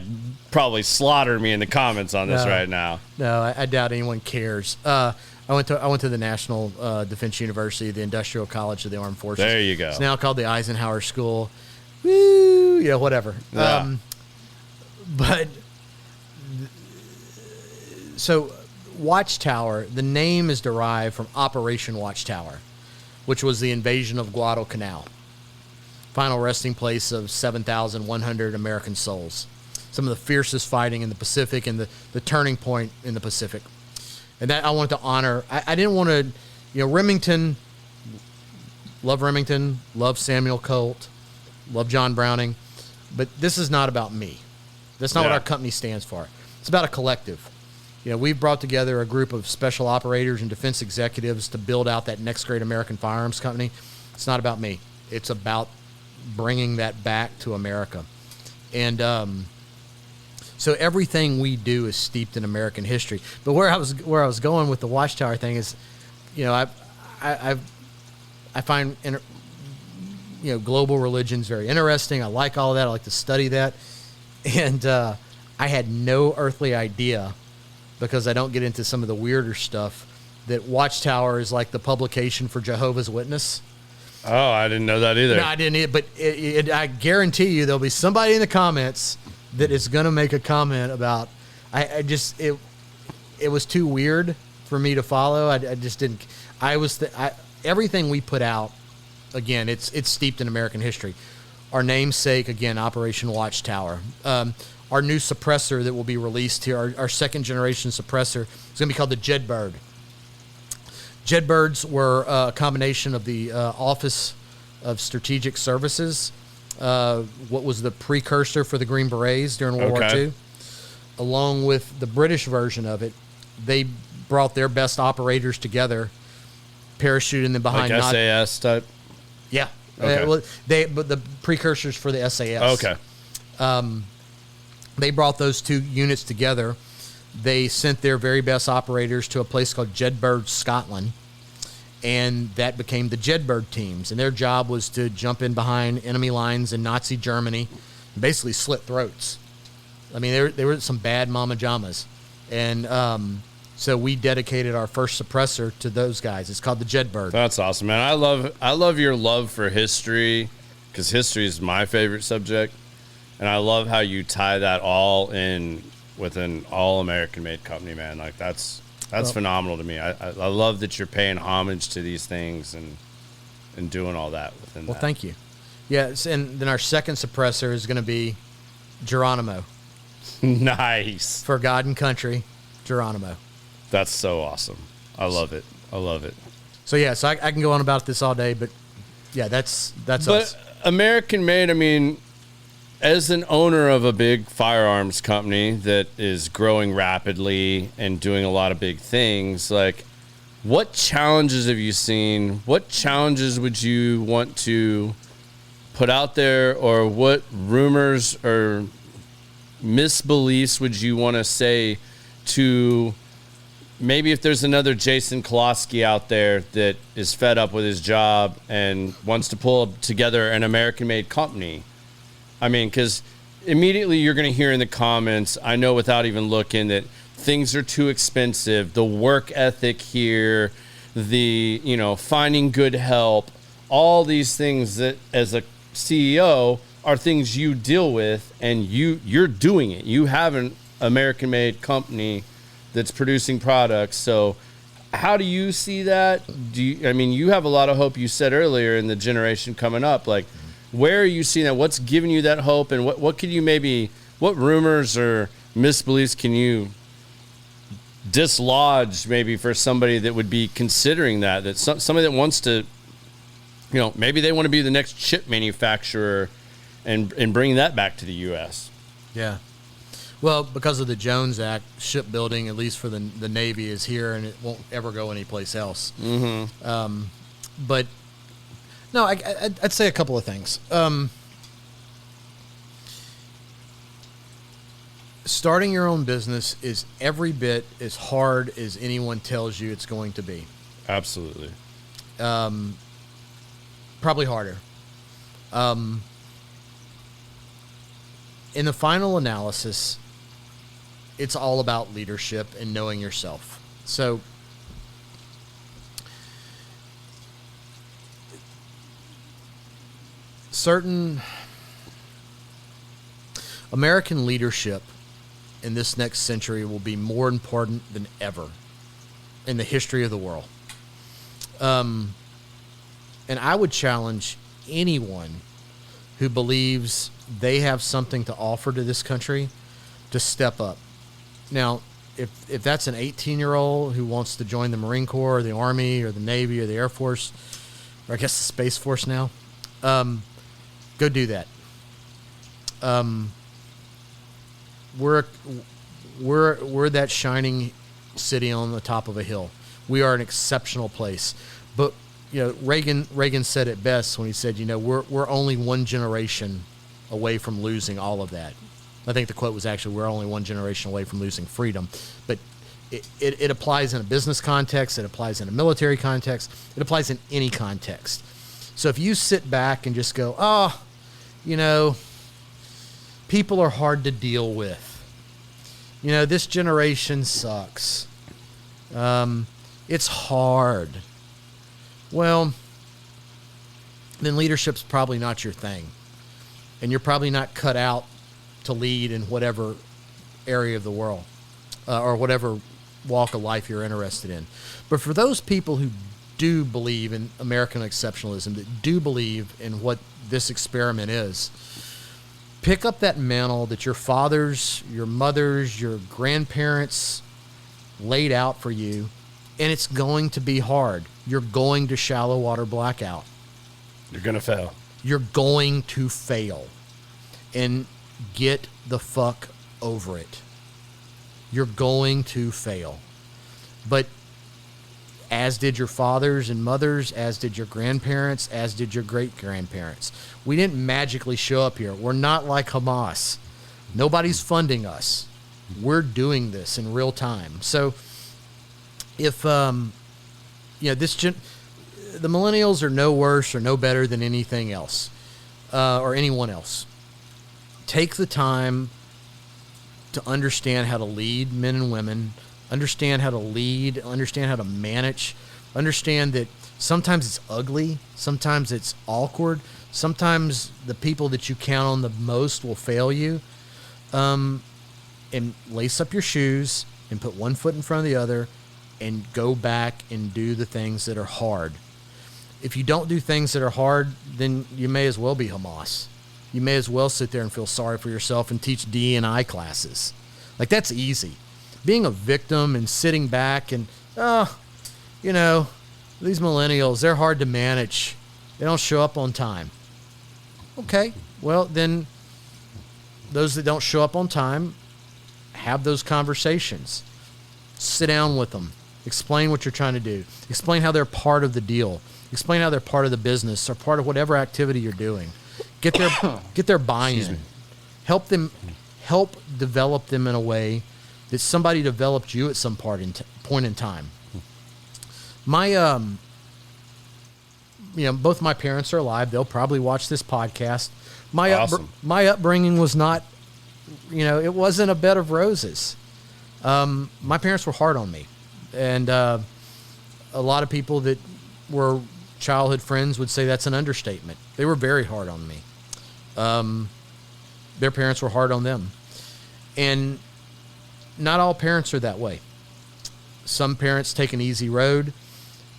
probably slaughtering me in the comments on this right now. No, I doubt anyone cares. I went to the National Defense University, the Industrial College of the Armed Forces. There you go. It's now called the Eisenhower School. Woo, whatever. Yeah. So Watchtower, the name is derived from Operation Watchtower, which was the invasion of Guadalcanal, final resting place of 7,100 American souls. Some of the fiercest fighting in the Pacific and the turning point in the Pacific. And that I wanted to honor. I didn't want to, Remington, love Samuel Colt, love John Browning, but this is not about me. That's not what our company stands for. It's about a collective. We've brought together a group of special operators and defense executives to build out that next great American firearms company. It's not about me. It's about bringing that back to America. And so everything we do is steeped in American history. But where I was going with the Watchtower thing is, I find global religion's very interesting. I like all of that. I like to study that. And I had no earthly idea, because I don't get into some of the weirder stuff, that Watchtower is like the publication for Jehovah's Witness. Oh, I didn't know that either. No, I didn't either, but I guarantee you there'll be somebody in the comments that is going to make a comment about, it was too weird for me to follow. I just didn't, everything we put out, again, it's steeped in American history. Our namesake, again, Operation Watchtower. Our new suppressor that will be released here, our second generation suppressor, is going to be called the Jed Bird. Jed Birds were a combination of the Office of Strategic Services, what was the precursor for the Green Berets during World War II, along with the British version of it. They brought their best operators together, parachuting them behind. Like SAS type? Yeah. Okay. But the precursors for the SAS. Okay. They brought those two units together. They sent their very best operators to a place called Jed Bird, Scotland, and that became the Jed Bird teams. And their job was to jump in behind enemy lines in Nazi Germany and basically slit throats. I mean, they were some bad mama jamas. And so we dedicated our first suppressor to those guys. It's called the Jed Bird. That's awesome, man. I love your love for history, because history is my favorite subject. And I love how you tie that all in with an all-American-made company, man. Like, that's phenomenal to me. I love that you're paying homage to these things and doing all that within that. Well, thank you. Yes, and then our second suppressor is going to be Geronimo. Nice. For God and Country, Geronimo. That's so awesome. I love it. So, yeah, so I can go on about this all day, but, yeah, that's us. But American-made, I mean, as an owner of a big firearms company that is growing rapidly and doing a lot of big things, like, what challenges have you seen? What challenges would you want to put out there, or what rumors or misbeliefs would you want to say to maybe if there's another Jason Colosky out there that is fed up with his job and wants to pull together an American-made company? I mean, because immediately you're going to hear in the comments, I know without even looking, that things are too expensive. The work ethic here, the, finding good help, all these things that as a CEO are things you deal with, and you're doing it. You have an American-made company that's producing products. So how do you see that? You have a lot of hope, you said earlier, in the generation coming up. Like, where are you seeing that? What's giving you that hope? And what can you what rumors or misbeliefs can you dislodge maybe for somebody that would be considering that somebody that wants to, maybe they want to be the next chip manufacturer and bring that back to the U.S.? Yeah. Well, because of the Jones Act, shipbuilding, at least for the Navy, is here, and it won't ever go anyplace else. Mm-hmm. But no, I'd say a couple of things. Starting your own business is every bit as hard as anyone tells you it's going to be. Absolutely. Probably harder. In the final analysis, it's all about leadership and knowing yourself. So certain American leadership in this next century will be more important than ever in the history of the world. And I would challenge anyone who believes they have something to offer to this country to step up. Now, if that's an 18-year-old who wants to join the Marine Corps or the Army or the Navy or the Air Force, or I guess the Space Force now, go do that. We're that shining city on the top of a hill. We are an exceptional place. But Reagan said it best when he said, we're only one generation away from losing all of that. I think the quote was actually, we're only one generation away from losing freedom. But it applies in a business context. It applies in a military context. It applies in any context. So if you sit back and just go, oh, you know, people are hard to deal with. You know, this generation sucks. It's hard. Well, then leadership's probably not your thing. And you're probably not cut out to lead in whatever area of the world or whatever walk of life you're interested in. But for those people who do believe in American exceptionalism, that do believe in what this experiment is, pick up that mantle that your fathers, your mothers, your grandparents laid out for you, and it's going to be hard. You're going to shallow water blackout. You're going to fail. You're going to fail. And get the fuck over it. You're going to fail. But as did your fathers and mothers, as did your grandparents, as did your great-grandparents. We didn't magically show up here. We're not like Hamas. Nobody's funding us. We're doing this in real time. So if, the millennials are no worse or no better than anything else or anyone else. Take the time to understand how to lead men and women, understand how to lead, understand how to manage, understand that sometimes it's ugly, sometimes it's awkward, sometimes the people that you count on the most will fail you, and lace up your shoes and put one foot in front of the other and go back and do the things that are hard. If you don't do things that are hard, then you may as well be Hamas. You may as well sit there and feel sorry for yourself and teach D&I classes. Like, that's easy. Being a victim and sitting back and, these millennials, they're hard to manage. They don't show up on time. Okay, well, then those that don't show up on time, have those conversations. Sit down with them. Explain what you're trying to do. Explain how they're part of the deal. Explain how they're part of the business or part of whatever activity you're doing. Get their buy-in. Help develop them in a way that somebody developed you at some point in time. My both my parents are alive. They'll probably watch this podcast. My upbringing was not, it wasn't a bed of roses. My parents were hard on me, and a lot of people that were childhood friends would say that's an understatement. They were very hard on me. Their parents were hard on them. And not all parents are that way. Some parents take an easy road,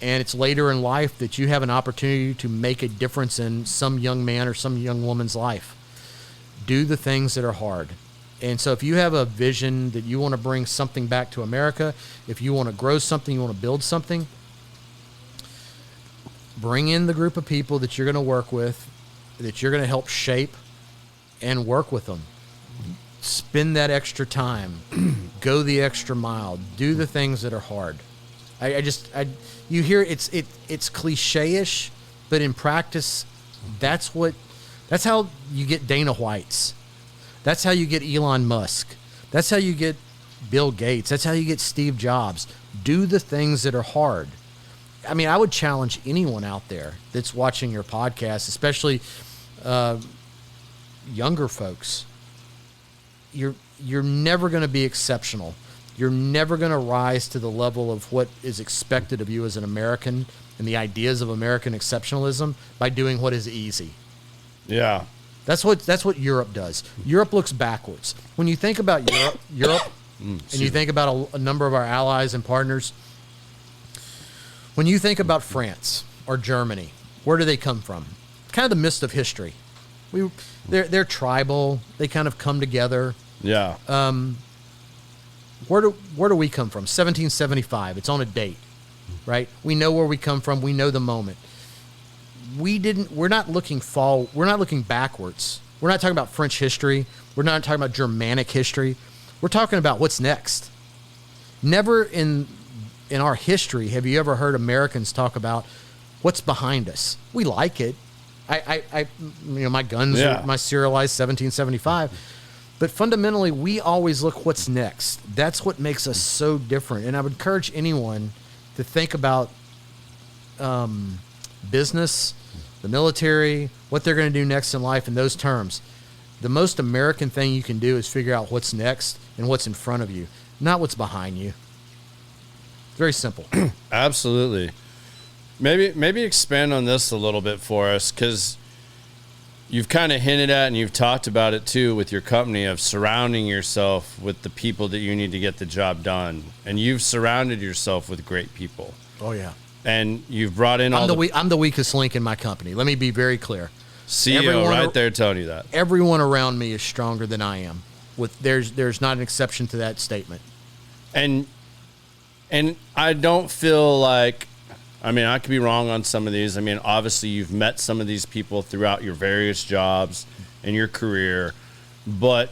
and it's later in life that you have an opportunity to make a difference in some young man or some young woman's life. Do the things that are hard. And so if you have a vision that you want to bring something back to America, if you want to grow something, you want to build something, bring in the group of people that you're going to work with, that you're going to help shape, and work with them. Spend that extra time. Go the extra mile. Do the things that are hard. You hear it's cliche-ish, but in practice, that's how you get Dana Whites. That's how you get Elon Musk. That's how you get Bill Gates. That's how you get Steve Jobs. Do the things that are hard. I mean, I would challenge anyone out there that's watching your podcast, especially younger folks. You're never going to be exceptional. You're never going to rise to the level of what is expected of you as an American and the ideas of American exceptionalism by doing what is easy. Yeah. That's what Europe does. Europe looks backwards. When you think about Europe, and you think about a number of our allies and partners, when you think about France or Germany, where do they come from? Kind of the mist of history. They're tribal. They kind of come together. Yeah. Where do we come from? 1775. It's on a date, right? We know where we come from. We know the moment. We're not looking backwards. We're not talking about French history. We're not talking about Germanic history. We're talking about what's next. Never in our history have you ever heard Americans talk about what's behind us. We like it. My guns are my serialized 1775. But fundamentally, we always look what's next. That's what makes us so different. And I would encourage anyone to think about business, the military, what they're going to do next in life in those terms. The most American thing you can do is figure out what's next and what's in front of you, not what's behind you. Very simple. Absolutely. Maybe expand on this a little bit for us, because you've kind of hinted at and you've talked about it too with your company of surrounding yourself with the people that you need to get the job done. And you've surrounded yourself with great people. Oh, yeah. And you've brought in I'm the weakest link in my company. Let me be very clear. CEO right there telling you that. Everyone around me is stronger than I am. There's not an exception to that statement. And I don't feel like, I mean, I could be wrong on some of these. I mean, obviously you've met some of these people throughout your various jobs and your career, but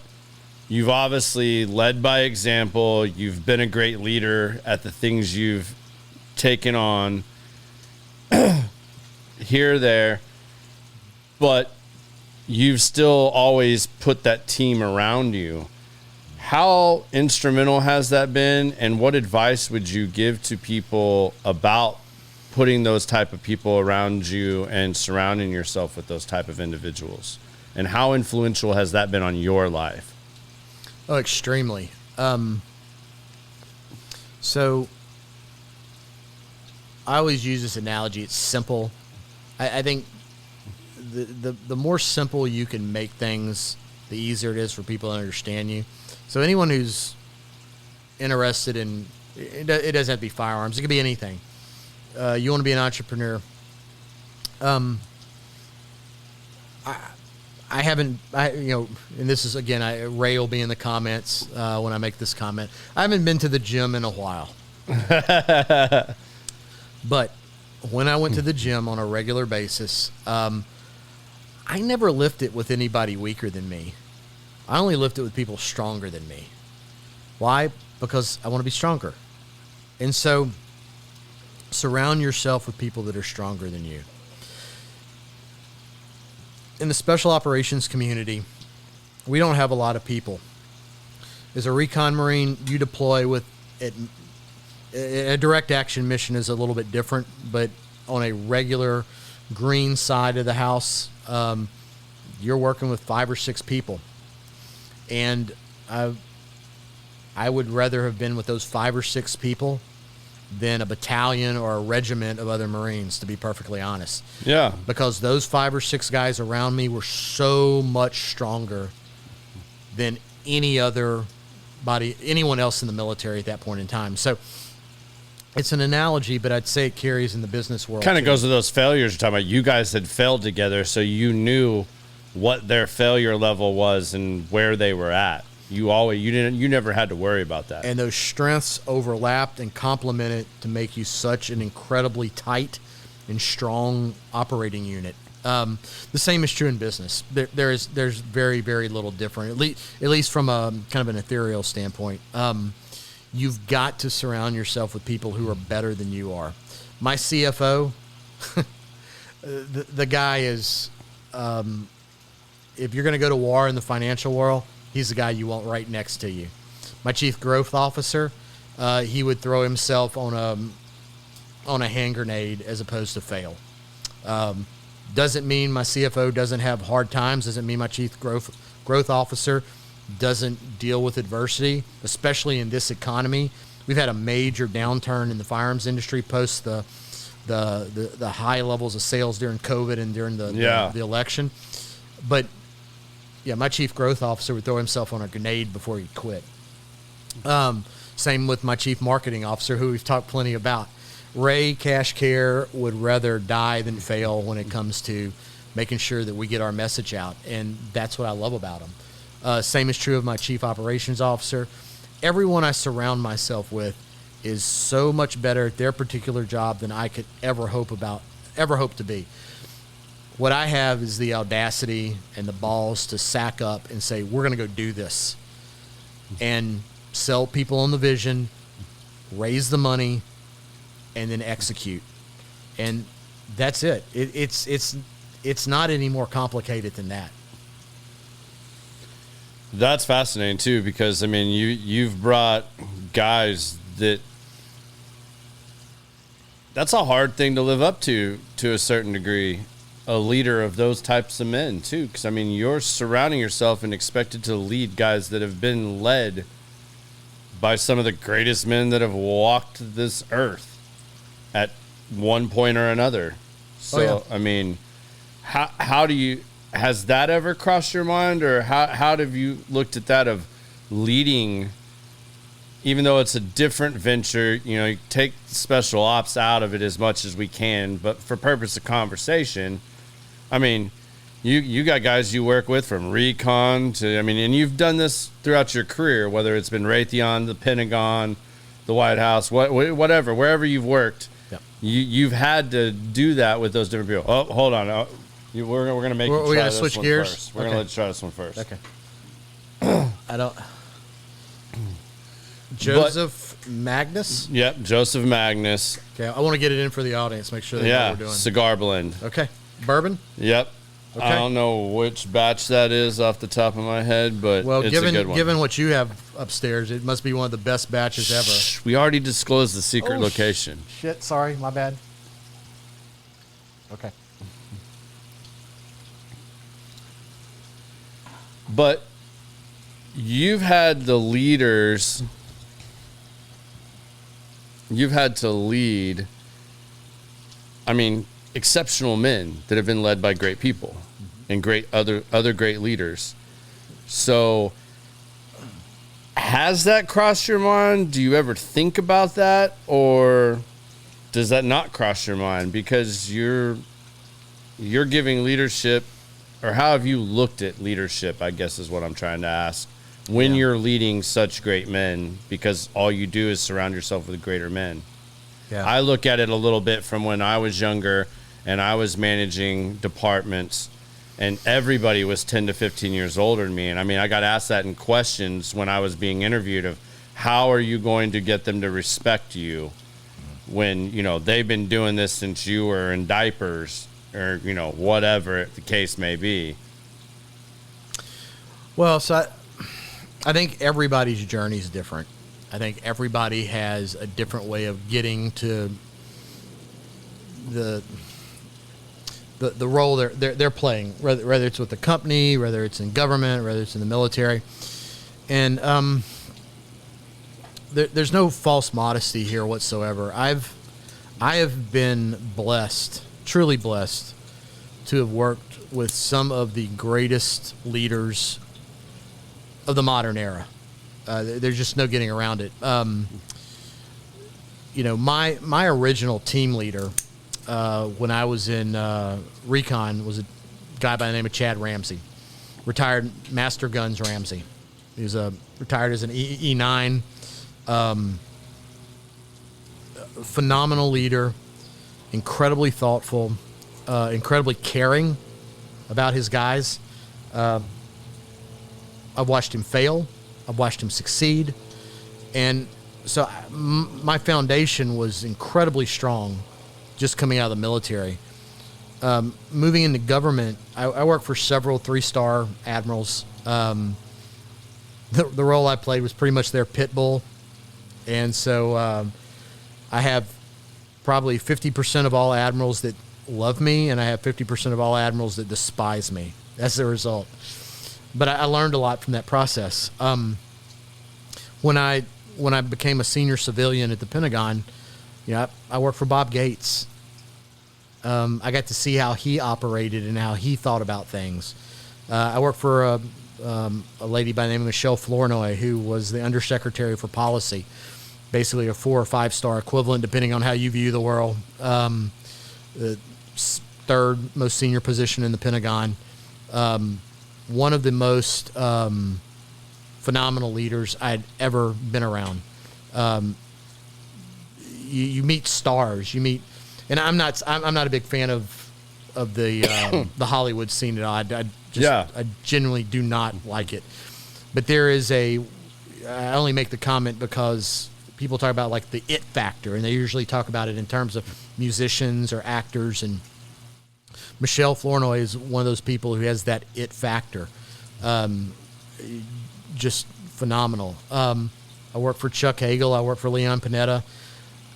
you've obviously led by example. You've been a great leader at the things you've taken on here, there, but you've still always put that team around you. How instrumental has that been, and what advice would you give to people about putting those type of people around you and surrounding yourself with those type of individuals? And how influential has that been on your life? Oh, extremely. So I always use this analogy. It's simple. I think the more simple you can make things, the easier it is for people to understand you. So anyone who's interested in, it doesn't have to be firearms. It could be anything. You want to be an entrepreneur. And this is, again, Ray will be in the comments when I make this comment. I haven't been to the gym in a while. But when I went to the gym on a regular basis, I never lifted with anybody weaker than me. I only lifted with people stronger than me. Why? Because I want to be stronger. And so surround yourself with people that are stronger than you. In the special operations community, we don't have a lot of people. As a recon Marine, you deploy with it. A direct action mission is a little bit different, but on a regular green side of the house, you're working with 5 or 6 people. And I would rather have been with those 5 or 6 people than a battalion or a regiment of other Marines, to be perfectly honest. Yeah. Because those 5 or 6 guys around me were so much stronger than anyone else in the military at that point in time. So it's an analogy, but I'd say it carries in the business world. Kind of goes with those failures you're talking about. You guys had failed together, so you knew what their failure level was and where they were at. You never had to worry about that. And those strengths overlapped and complemented to make you such an incredibly tight and strong operating unit. The same is true in business. There's very, very little different, at least from a kind of an ethereal standpoint. You've got to surround yourself with people who are better than you are. My CFO, the guy is, if you're going to go to war in the financial world, he's the guy you want right next to you. My chief growth officer, he would throw himself on a hand grenade as opposed to fail. Doesn't mean my CFO doesn't have hard times. Doesn't mean my chief growth officer doesn't deal with adversity, especially in this economy. We've had a major downturn in the firearms industry post the high levels of sales during COVID and during the election. But yeah, my chief growth officer would throw himself on a grenade before he quit. Same with my chief marketing officer, who we've talked plenty about. Ray Cash Care would rather die than fail when it comes to making sure that we get our message out, and that's what I love about him. Same is true of my chief operations officer. Everyone I surround myself with is so much better at their particular job than I could ever hope to be. What I have is the audacity and the balls to sack up and say, we're going to go do this, and sell people on the vision, raise the money, and then execute. And that's it. It's not any more complicated than that. That's fascinating too, because I mean, you've brought guys that's a hard thing to live up to a certain degree. a leader of those types of men too, because I mean, you're surrounding yourself and expected to lead guys that have been led by some of the greatest men that have walked this earth at one point or another. So, I mean, how do you, has that ever crossed your mind, or how have you looked at that of leading, even though it's a different venture, you know, you take special ops out of it as much as we can, but for purpose of conversation, I mean, you got guys you work with from recon to, I mean, and you've done this throughout your career, whether it's been Raytheon, the Pentagon, the White House, whatever, wherever you've worked, Yep. you've had to do that with those different people. Oh, hold on. We're going to make you try this switch one gears? first. We're going to let you try this one first. Okay. I don't. Joseph Magnus? Yep, Joseph Magnus. Okay, I want to get it in for the audience, make sure they know what we're doing. Cigar blend. Okay. Bourbon? Yep. Okay. I don't know which batch that is off the top of my head, but Well, it's a good one. given what you have upstairs, it must be one of the best batches ever. Shh, we already disclosed the secret location. Shit, sorry, my bad. Okay. But you've had the leaders, you've had to lead, I mean, exceptional men that have been led by great people and great other great leaders. So has that crossed your mind? Do you ever think about that, or does that not cross your mind because you're giving leadership, or how have you looked at leadership, I guess is what I'm trying to ask, when you're leading such great men, because all you do is surround yourself with greater men? Yeah. I look at it a little bit from when I was younger and I was managing departments and everybody was 10 to 15 years older than me. And I mean, I got asked that in questions when I was being interviewed of how are you going to get them to respect you when, you know, they've been doing this since you were in diapers, or, you know, whatever the case may be. Well, so I think everybody's journey is different. I think everybody has a different way of getting to the role they're playing, whether it's with the company, whether it's in government, whether it's in the military. And there's no false modesty here whatsoever. I have been blessed, truly blessed, to have worked with some of the greatest leaders of the modern era. There's just no getting around it. You know, my original team leader when I was in recon was a guy by the name of Chad Ramsey, retired Master Guns Ramsey. He was retired as an E9. Phenomenal leader, incredibly thoughtful, incredibly caring about his guys. I've watched him fail. I've watched him succeed. And so my foundation was incredibly strong just coming out of the military. Moving into government, I worked for several 3-star admirals. The role I played was pretty much their pit bull. And so I have probably 50% of all admirals that love me, and I have 50% of all admirals that despise me. That's the result. But I learned a lot from that process. When I became a senior civilian at the Pentagon, you know, I worked for Bob Gates. I got to see how he operated and how he thought about things. I worked for a lady by the name of Michelle Flournoy, who was the Undersecretary for Policy, basically a 4 or 5-star equivalent, depending on how you view the world. The third most senior position in the Pentagon. One of the most phenomenal leaders I'd ever been around. You meet stars. You meet, and I'm not a big fan of the the Hollywood scene at all. I genuinely do not like it. But there is I only make the comment because people talk about like the it factor, and they usually talk about it in terms of musicians or actors. And Michelle Flournoy is one of those people who has that it factor. Just phenomenal. I work for Chuck Hagel. I work for Leon Panetta.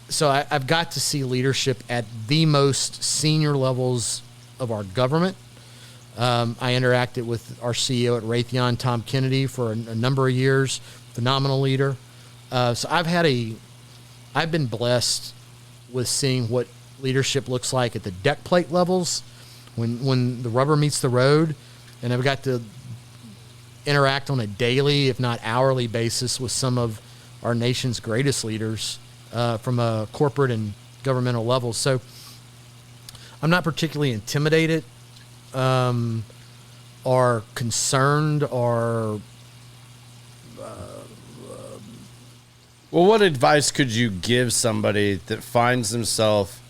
So I've got to see leadership at the most senior levels of our government. I interacted with our CEO at Raytheon, Tom Kennedy, for a number of years. Phenomenal leader. So I've been blessed with seeing what leadership looks like at the deck plate levels, when the rubber meets the road, and I've got to interact on a daily, if not hourly basis with some of our nation's greatest leaders from a corporate and governmental level. So I'm not particularly intimidated or concerned or... Well, what advice could you give somebody that finds themselves,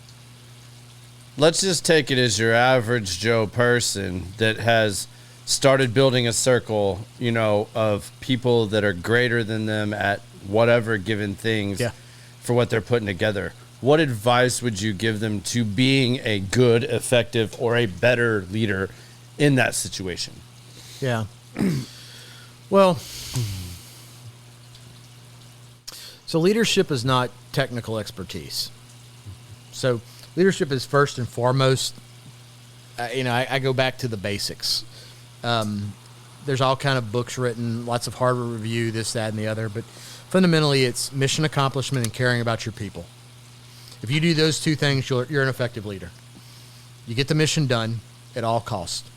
let's just take it as your average Joe person that has started building a circle, of people that are greater than them at whatever given things for what they're putting together. What advice would you give them to being a good, effective, or a better leader in that situation? Yeah. Well, so leadership is not technical expertise. So leadership is first and foremost, I go back to the basics. There's all kind of books written, lots of Harvard Review, this, that, and the other, but fundamentally it's mission accomplishment and caring about your people. If you do those two things, you're an effective leader. You get the mission done at all costs,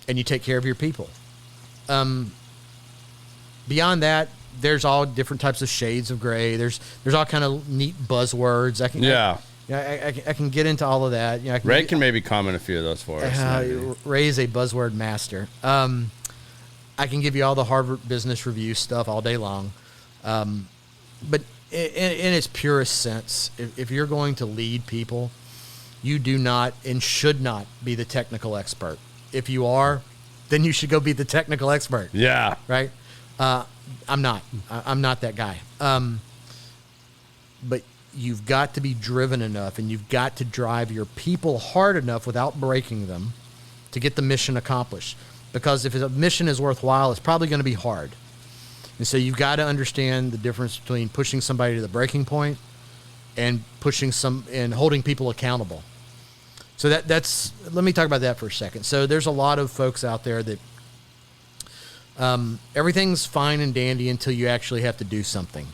and you take care of your people. Beyond that, there's all different types of shades of gray. There's all kind of neat buzzwords. I can get into all of that. Ray can maybe comment a few of those for us. Ray is a buzzword master. I can give you all the Harvard Business Review stuff all day long. But in its purest sense, if you're going to lead people, you do not and should not be the technical expert. If you are, then you should go be the technical expert. Yeah. Right? I'm not. I'm not that guy. But you've got to be driven enough, and you've got to drive your people hard enough without breaking them to get the mission accomplished. Because if a mission is worthwhile, it's probably going to be hard. And so you've got to understand the difference between pushing somebody to the breaking point and and holding people accountable. So that's let me talk about that for a second. So there's a lot of folks out there that everything's fine and dandy until you actually have to do something.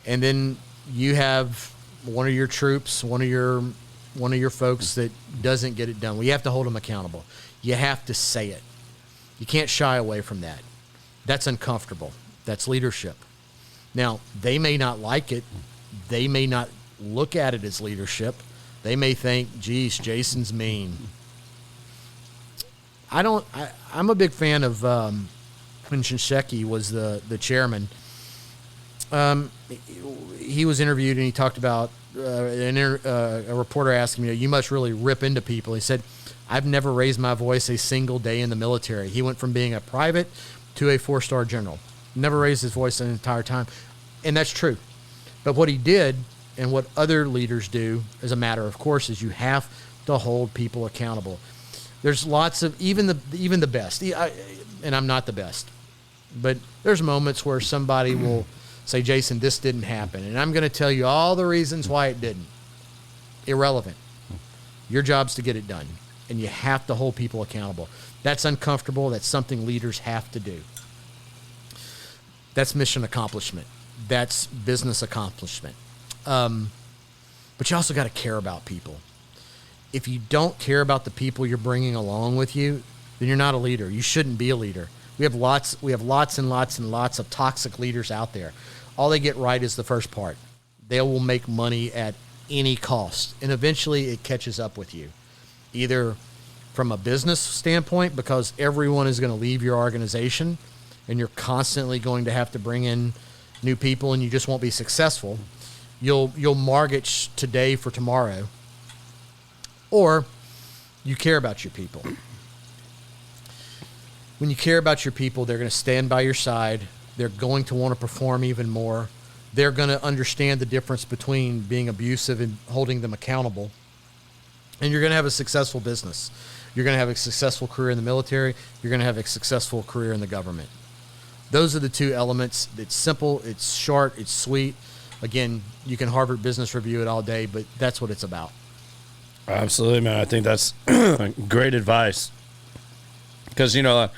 And then you have one of your troops, one of your folks that doesn't get it done. Well, you have to hold them accountable. You have to say it. You can't shy away from that. That's uncomfortable. That's leadership. Now, they may not like it. They may not look at it as leadership. They may think, geez, Jason's mean. I'm a big fan of when Shinseki was the chairman. He was interviewed and he talked about a reporter asked him, you must really rip into people. He said, I've never raised my voice a single day in the military. He went from being a private to a 4-star general. Never raised his voice the entire time. And that's true. But what he did and what other leaders do, as a matter of course, is you have to hold people accountable. There's lots of, even the best, and I'm not the best, but there's moments where somebody will say, Jason, this didn't happen. And I'm going to tell you all the reasons why it didn't. Irrelevant. Your job's to get it done. And you have to hold people accountable. That's uncomfortable. That's something leaders have to do. That's mission accomplishment. That's business accomplishment. But you also got to care about people. If you don't care about the people you're bringing along with you, then you're not a leader. You shouldn't be a leader. We have lots and lots and lots of toxic leaders out there. All they get right is the first part. They will make money at any cost. And eventually it catches up with you. Either from a business standpoint, because everyone is going to leave your organization and you're constantly going to have to bring in new people and you just won't be successful. You'll mortgage today for tomorrow. Or you care about your people. When you care about your people, they're going to stand by your side. They're going to want to perform even more. They're going to understand the difference between being abusive and holding them accountable. And you're going to have a successful business. You're going to have a successful career in the military. You're going to have a successful career in the government. Those are the two elements. It's simple, it's short, it's sweet. Again, you can Harvard Business Review it all day, but that's what it's about. Absolutely, man. I think that's great advice. Because, the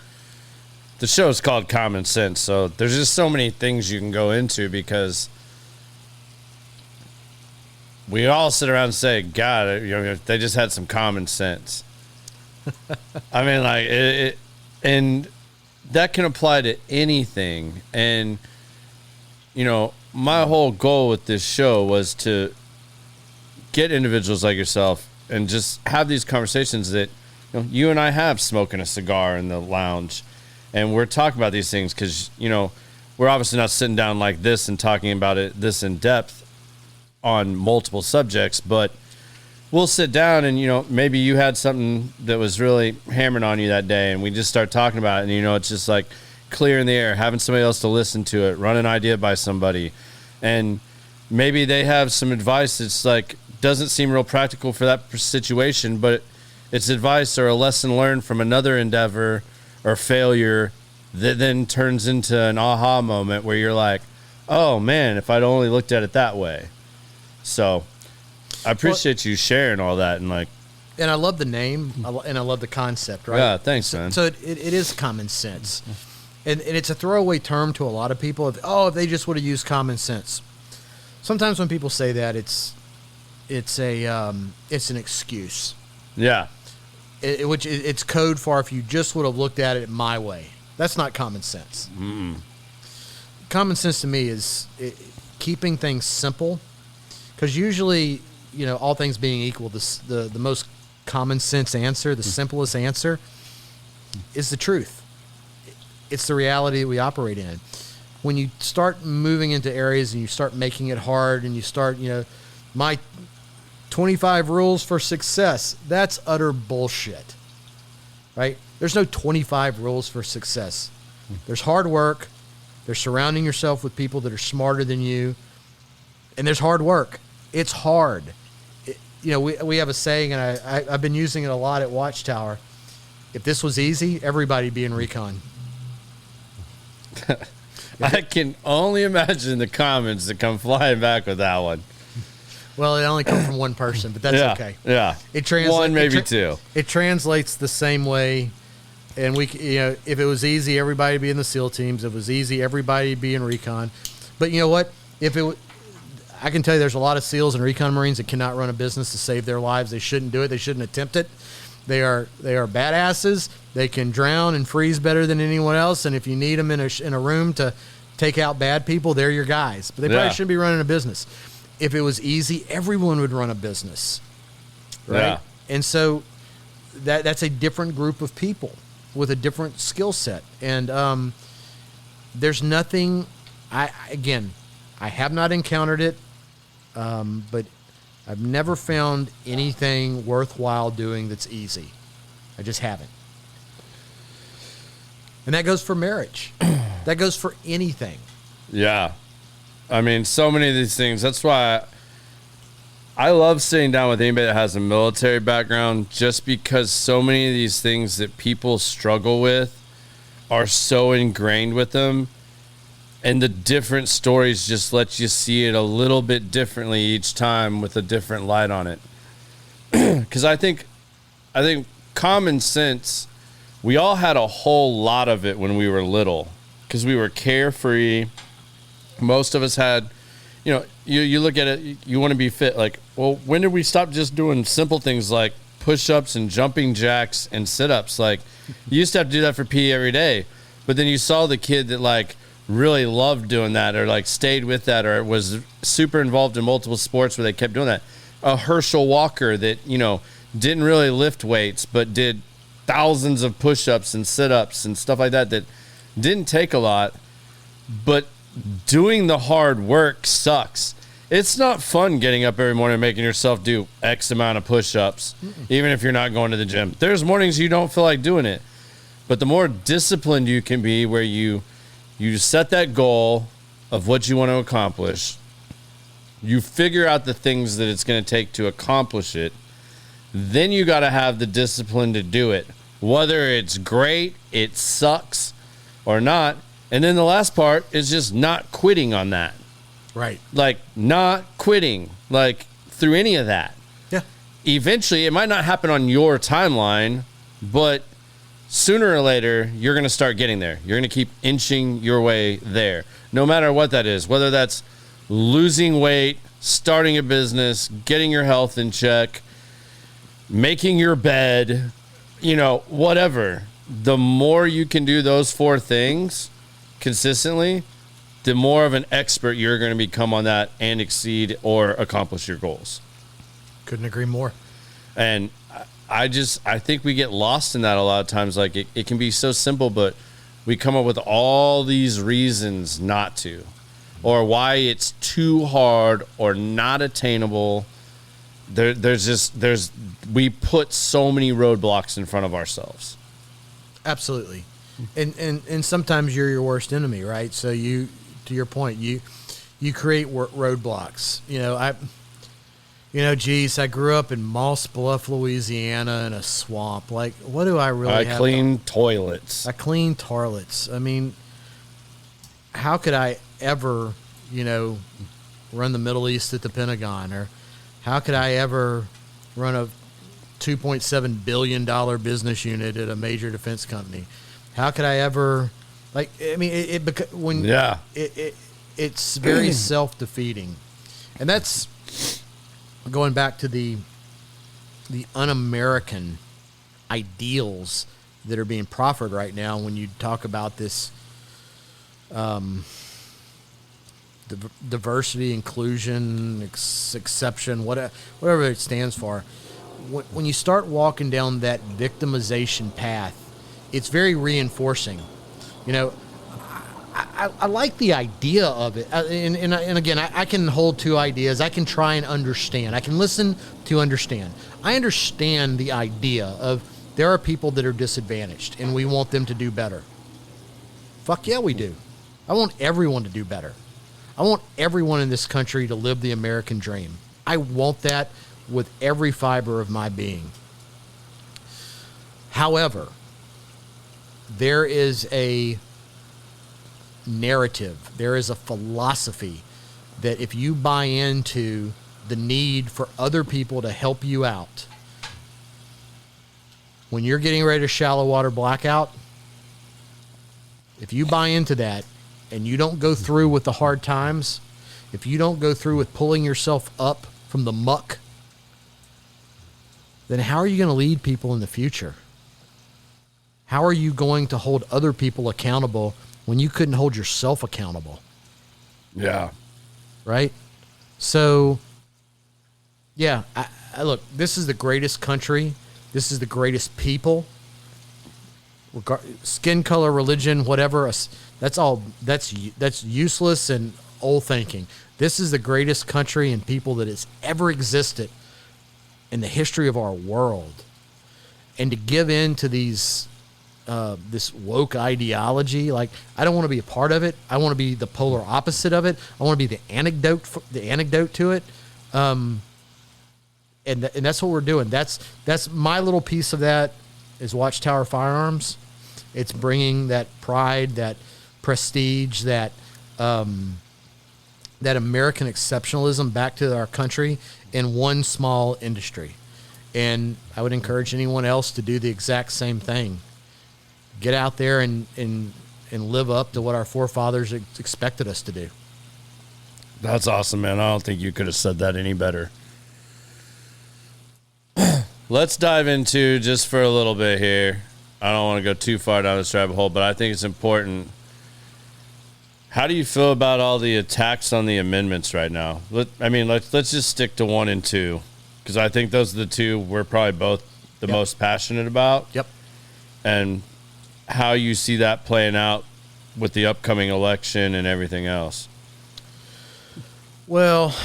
show is called Common Sense, so there's just so many things you can go into because we all sit around and say, God, if they just had some common sense. I mean, like, and that can apply to anything. And, my whole goal with this show was to get individuals like yourself and just have these conversations that you and I have, smoking a cigar in the lounge, and we're talking about these things because we're obviously not sitting down like this and talking about it this in depth on multiple subjects, but we'll sit down and maybe you had something that was really hammering on you that day, and we just start talking about it, and it's just like clear in the air, having somebody else to listen to it, run an idea by somebody, and maybe they have some advice that's like doesn't seem real practical for that situation, but it's advice or a lesson learned from another endeavor or failure that then turns into an aha moment where you're like, oh man, if I'd only looked at it that way. So I appreciate you sharing all that. And I love the name and I love the concept, right? Yeah, thanks, man. So it is common sense. And it's a throwaway term to a lot of people. If they just would have used common sense. Sometimes when people say that, it's an excuse. Yeah. Which it's code for if you just would have looked at it my way. That's not common sense. Mm-mm. Common sense to me is keeping things simple, because usually, all things being equal, the most common sense answer, the simplest answer, is the truth. It's the reality that we operate in. When you start moving into areas and you start making it hard and you start, my 25 rules for success, that's utter bullshit, right? There's no 25 rules for success. There's hard work. There's surrounding yourself with people that are smarter than you. And there's hard work. It's hard. We have a saying, and I've been using it a lot at Watchtower. If this was easy, everybody'd be in recon. I can only imagine the comments that come flying back with that one. Well, it only comes from one person, but that's okay. Yeah. One, maybe two. It translates the same way. And if it was easy, everybody'd be in the SEAL teams. If it was easy, everybody'd be in recon. But you know what? I can tell you there's a lot of SEALs and recon Marines that cannot run a business to save their lives. They shouldn't do it. They shouldn't attempt it. They are badasses. They can drown and freeze better than anyone else. And if you need them in a room to take out bad people, they're your guys. But they probably shouldn't be running a business. If it was easy, everyone would run a business, right? Yeah. And so that's a different group of people with a different skill set. And there's nothing. I have not encountered it, but I've never found anything worthwhile doing that's easy. I just haven't. And that goes for marriage. That goes for anything. Yeah. I mean, so many of these things. That's why I love sitting down with anybody that has a military background, just because so many of these things that people struggle with are so ingrained with them. And the different stories just let you see it a little bit differently each time with a different light on it. Because I think common sense, we all had a whole lot of it when we were little because we were carefree. Most of us had, you look at it, you want to be fit. Like, well, when did we stop just doing simple things like push-ups and jumping jacks and sit-ups? Like, you used to have to do that for PE every day. But then you saw the kid that, really loved doing that or, stayed with that or was super involved in multiple sports where they kept doing that. A Herschel Walker that, didn't really lift weights but did thousands of push-ups and sit-ups and stuff like that didn't take a lot, but doing the hard work sucks. It's not fun getting up every morning and making yourself do X amount of push-ups, even if you're not going to the gym. There's mornings you don't feel like doing it. But the more disciplined you can be where you set that goal of what you want to accomplish, you figure out the things that it's going to take to accomplish it, then you got to have the discipline to do it. Whether it's great, it sucks, or not. And then the last part is just not quitting on that. Right. Not quitting, through any of that. Yeah. eventually it might not happen on your timeline, but sooner or later, you're going to start getting there. You're going to keep inching your way there, no matter what that is, whether that's losing weight, starting a business, getting your health in check, making your bed, whatever. The more you can do those 4 things consistently, the more of an expert you're going to become on that and exceed or accomplish your goals. Couldn't agree more. And I think we get lost in that a lot of times. Like it can be so simple, but we come up with all these reasons not to, or why it's too hard or not attainable. We put so many roadblocks in front of ourselves. Absolutely. And sometimes you're your worst enemy, right? So to your point, you create roadblocks. I grew up in Moss Bluff, Louisiana, in a swamp. Like, what do I really have? I clean toilets. I mean, how could I ever, run the Middle East at the Pentagon? Or how could I ever run a $2.7 billion business unit at a major defense company? How could I ever, it's very self-defeating. And that's going back to the un-American ideals that are being proffered right now when you talk about this diversity, inclusion, exception, whatever it stands for. When you start walking down that victimization path, it's very reinforcing. I like the idea of it. And again, I can hold 2 ideas. I can try and understand. I can listen to understand. I understand the idea of there are people that are disadvantaged and we want them to do better. Fuck yeah, we do. I want everyone to do better. I want everyone in this country to live the American dream. I want that with every fiber of my being. However, there is a narrative, there is a philosophy that if you buy into the need for other people to help you out, when you're getting ready to shallow water blackout, if you buy into that and you don't go through with the hard times, if you don't go through with pulling yourself up from the muck, then how are you going to lead people in the future? How are you going to hold other people accountable when you couldn't hold yourself accountable? Yeah. Right? So, yeah, I look, this is the greatest country. This is the greatest people. Skin color, religion, whatever, that's useless and old thinking. This is the greatest country and people that has ever existed in the history of our world. And to give in to these this woke ideology, like, I don't want to be a part of it. I want to be the polar opposite of it. I want to be the anecdote to it. And that's what we're doing. That's my little piece of that is Watchtower Firearms. It's bringing that pride, that prestige, that American exceptionalism back to our country in one small industry. And I would encourage anyone else to do the exact same thing. Get out there and live up to what our forefathers expected us to do. That's awesome, man. I don't think you could have said that any better. Let's dive into, just for a little bit here, I don't want to go too far down this rabbit hole, but I think it's important. How do you feel about all the attacks on the amendments right now? Let's just stick to 1 and 2, because I think those are the 2 we're probably both the most passionate about. Yep. And how you see that playing out with the upcoming election and everything else. Well,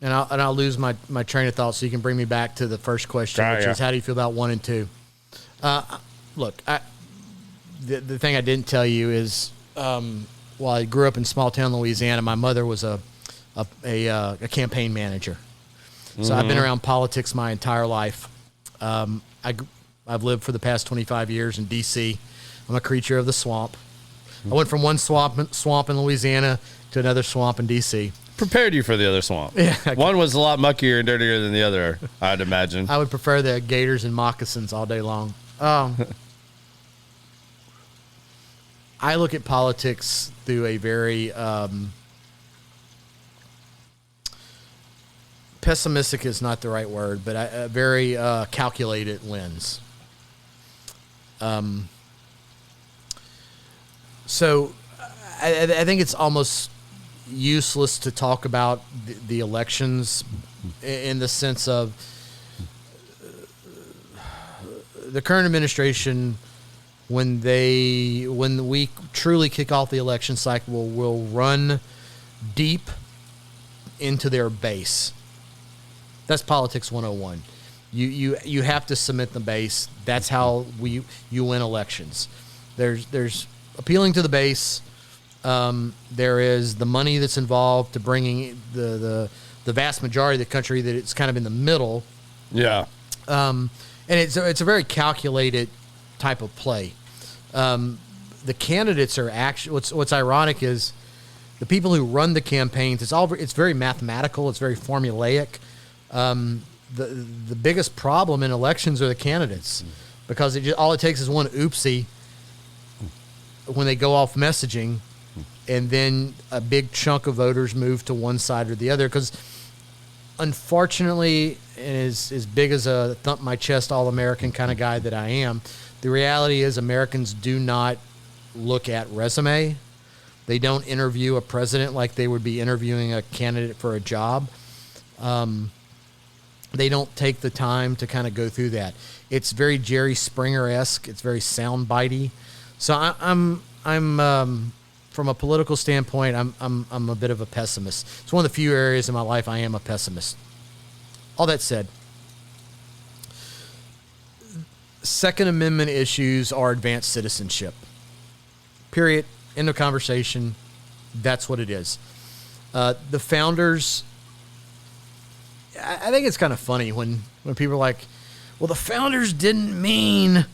and I'll lose my train of thought, so you can bring me back to the first question, which is how do you feel about 1 and 2? Look, the thing I didn't tell you is, while I grew up in small town Louisiana, my mother was a campaign manager. So I've been around politics my entire life. I've lived for the past 25 years in D.C. I'm a creature of the swamp. I went from one swamp in Louisiana to another swamp in D.C. prepared you for the other swamp. Yeah. One was a lot muckier and dirtier than the other, I'd imagine. I would prefer the gaiters and moccasins all day long. I look at politics through a very pessimistic is not the right word, but a very calculated lens. So I think it's almost useless to talk about the elections in the sense of the current administration. When we truly kick off the election cycle, will run deep into their base. That's politics 101. You have to cement the base. That's how you win elections. There's appealing to the base. There is the money that's involved to bringing the vast majority of the country that it's kind of in the middle. Yeah. And it's a very calculated type of play. The candidates are actually what's ironic is the people who run the campaigns. It's very mathematical. It's very formulaic. The biggest problem in elections are the candidates because all it takes is one oopsie when they go off messaging, and then a big chunk of voters move to one side or the other. Because unfortunately, and as big as a thump my chest all-American kind of guy that I am, the reality is Americans do not look at resume. They don't interview a president like they would be interviewing a candidate for a job. They don't take the time to kind of go through that. It's very Jerry Springer-esque. It's very soundbitey. So I'm from a political standpoint, I'm a bit of a pessimist. It's one of the few areas in my life I am a pessimist. All that said, Second Amendment issues are advanced citizenship. Period. End of conversation. That's what it is. The founders, I think it's kind of funny when people are like, well, the founders didn't mean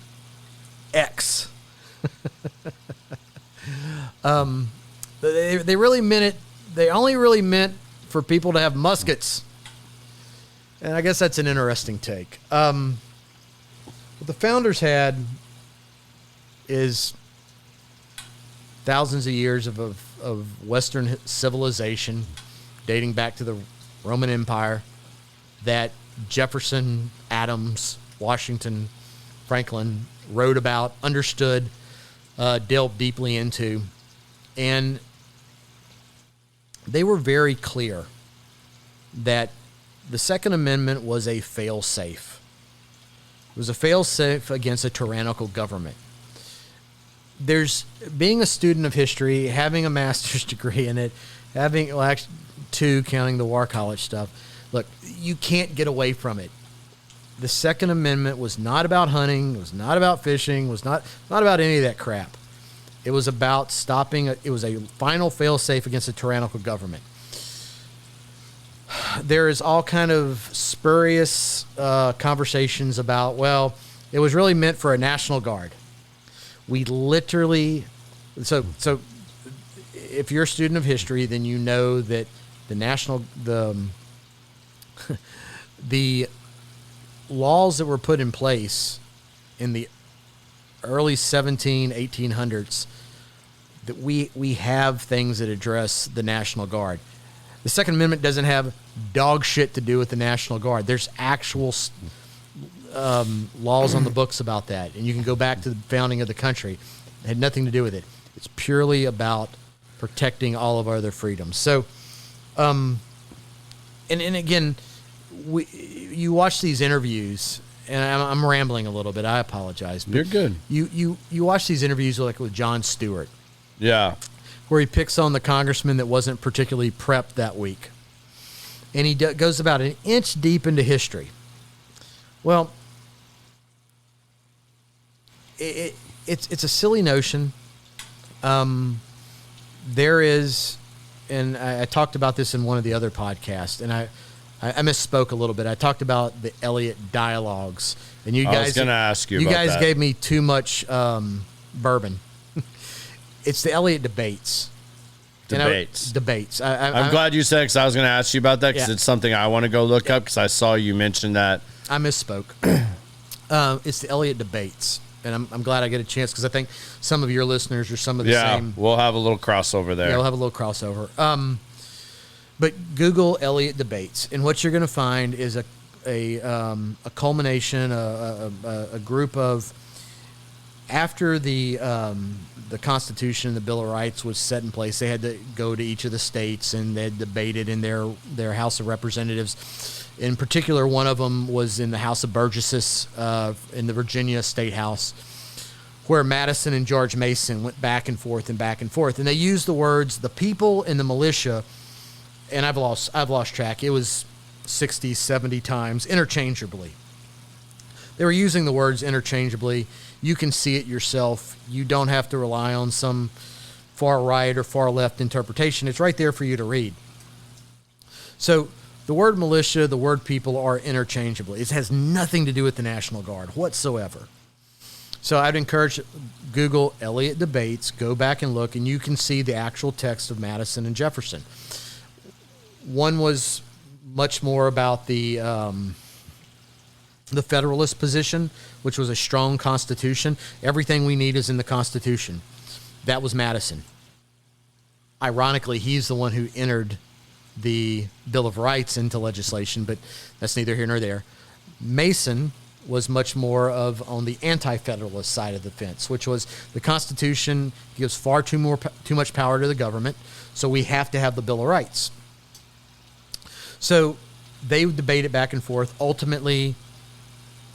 X. They really meant it. They only really meant for people to have muskets. And I guess that's an interesting take. What the founders had is thousands of years of Western civilization dating back to the Roman Empire that Jefferson, Adams, Washington, Franklin wrote about, understood, delved deeply into. And they were very clear that the Second Amendment was a fail-safe. It was a fail-safe against a tyrannical government. Being a student of history, having a master's degree in it, actually 2, counting the War College stuff, look, you can't get away from it. The Second Amendment was not about hunting. It was not about fishing. It was not about any of that crap. It was about stopping. It was a final fail-safe against a tyrannical government. There is all kind of spurious conversations about, well, it was really meant for a National Guard. We literally, so if you're a student of history, then you know that the laws that were put in place in the early 1800s, that we have things that address the National Guard. The Second Amendment doesn't have dog shit to do with the National Guard. There's actual laws on the books about that, and you can go back to the founding of the country. It had nothing to do with it. It's purely about protecting all of our other freedoms. So, and again, you watch these interviews, and I'm rambling a little bit. I apologize. You're good. You watch these interviews like with Jon Stewart. Yeah. Where he picks on the congressman that wasn't particularly prepped that week. And he goes about an inch deep into history. Well, it's a silly notion. There is, and I talked about this in one of the other podcasts, and I misspoke a little bit. I talked about the Eliot dialogues, and you guys. I was going to ask you. You about guys that. gave me too much bourbon. It's the Eliot debates. Debates. Debates. I'm glad you said, because I was going to ask you about that, because it's something I want to go look up, because I saw you mention that. I misspoke. It's the Elliott debates. And I'm glad I get a chance, because I think some of your listeners are some of the same. Yeah, we'll have a little crossover there. Yeah, we'll have a little crossover. But Google Elliott debates, and what you're going to find is a culmination, a group of, after the Constitution, the Bill of Rights was set in place, they had to go to each of the states, and they debated in their House of Representatives. In particular, one of them was in the House of Burgesses in the Virginia State House, where Madison and George Mason went back and forth and back and forth. And they used the words "the people" and "the militia," and I've lost track. It was 60, 70 times interchangeably. They were using the words interchangeably. You can see it yourself. You don't have to rely on some far right or far left interpretation. It's right there for you to read. So the word militia, the word people are interchangeable. It has nothing to do with the National Guard whatsoever. So I'd encourage Google Elliott debates, go back and look, and you can see the actual text of Madison and Jefferson. One was much more about the Federalist position, which was a strong Constitution. Everything we need is in the Constitution. That was Madison. Ironically, he's the one who entered the Bill of Rights into legislation, but that's neither here nor there. Mason was much more of on the anti-federalist side of the fence, which was the Constitution gives far too much power to the government, so we have to have the Bill of Rights. So they debated back and forth. Ultimately,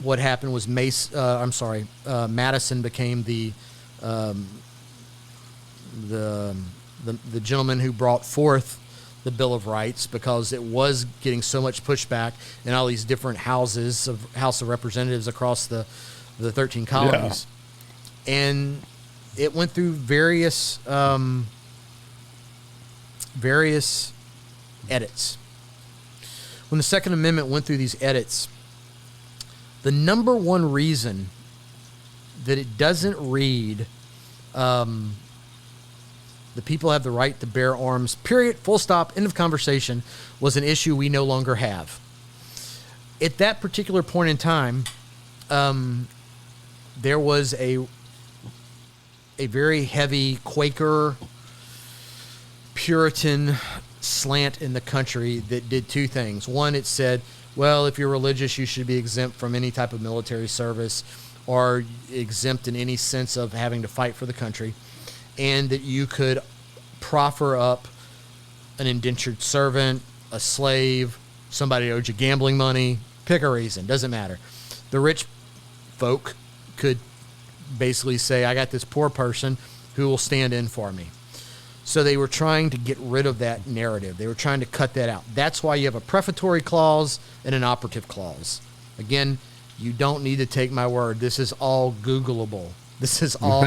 what happened was Madison became the gentleman who brought forth the Bill of Rights, because it was getting so much pushback in all these different House of Representatives across the 13 colonies. Yeah. And it went through various edits. When the Second Amendment went through these edits, the number one reason that it doesn't read the people have the right to bear arms, period, full stop, end of conversation, was an issue we no longer have. At that particular point in time, there was a very heavy Quaker, Puritan slant in the country that did two things. One, it said, well, if you're religious, you should be exempt from any type of military service or exempt in any sense of having to fight for the country, and that you could proffer up an indentured servant, a slave, somebody owed you gambling money, pick a reason, doesn't matter. The rich folk could basically say, I got this poor person who will stand in for me. So they were trying to get rid of that narrative. They were trying to cut that out. That's why you have a prefatory clause and an operative clause. Again, you don't need to take my word. This is all Googleable. This is all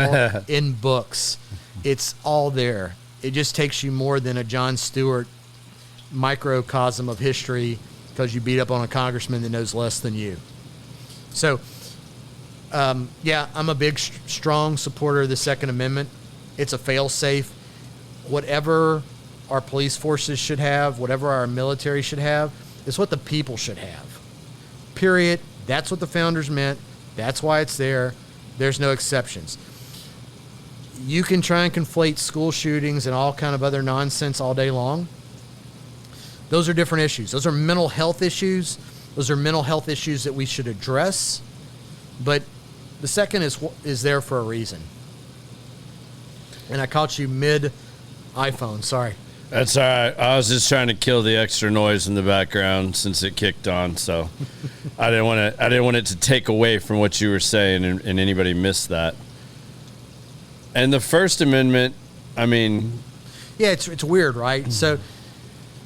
in books. It's all there. It just takes you more than a Jon Stewart microcosm of history because you beat up on a congressman that knows less than you. So, yeah, I'm a big, strong supporter of the Second Amendment. It's a fail-safe. Whatever our police forces should have, whatever our military should have, is what the people should have. Period. That's what the founders meant. That's why it's there. There's no exceptions. You can try and conflate school shootings and all kind of other nonsense all day long. Those are different issues. Those are mental health issues. Those are mental health issues that we should address. But the second is there for a reason. And I caught you mid-iPhone. Sorry. That's all right. I was just trying to kill the extra noise in the background since it kicked on, so I didn't want it to take away from what you were saying and anybody miss that. And the First Amendment, I mean, yeah, it's weird, right? So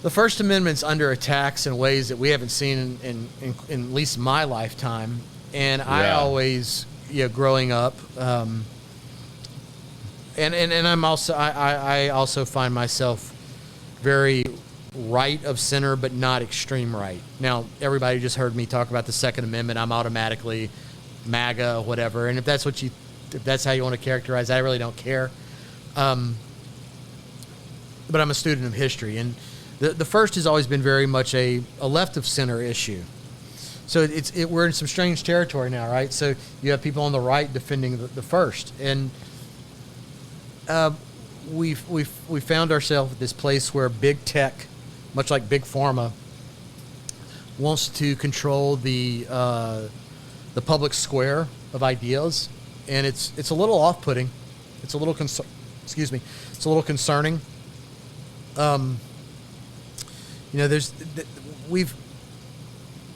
the First Amendment's under attacks in ways that we haven't seen in at least my lifetime. And I always, growing up, and I'm also I also find myself very right of center, but not extreme right. Now, everybody just heard me talk about the Second Amendment. I'm automatically MAGA, whatever. And if that's how you want to characterize it, I really don't care. but I'm a student of history, and the first has always been very much a left of center issue. So we're in some strange territory now, right? So you have people on the right defending the first, and we found ourselves at this place where big tech, much like big pharma, wants to control the public square of ideas, and it's a little off-putting. It's a little It's a little concerning.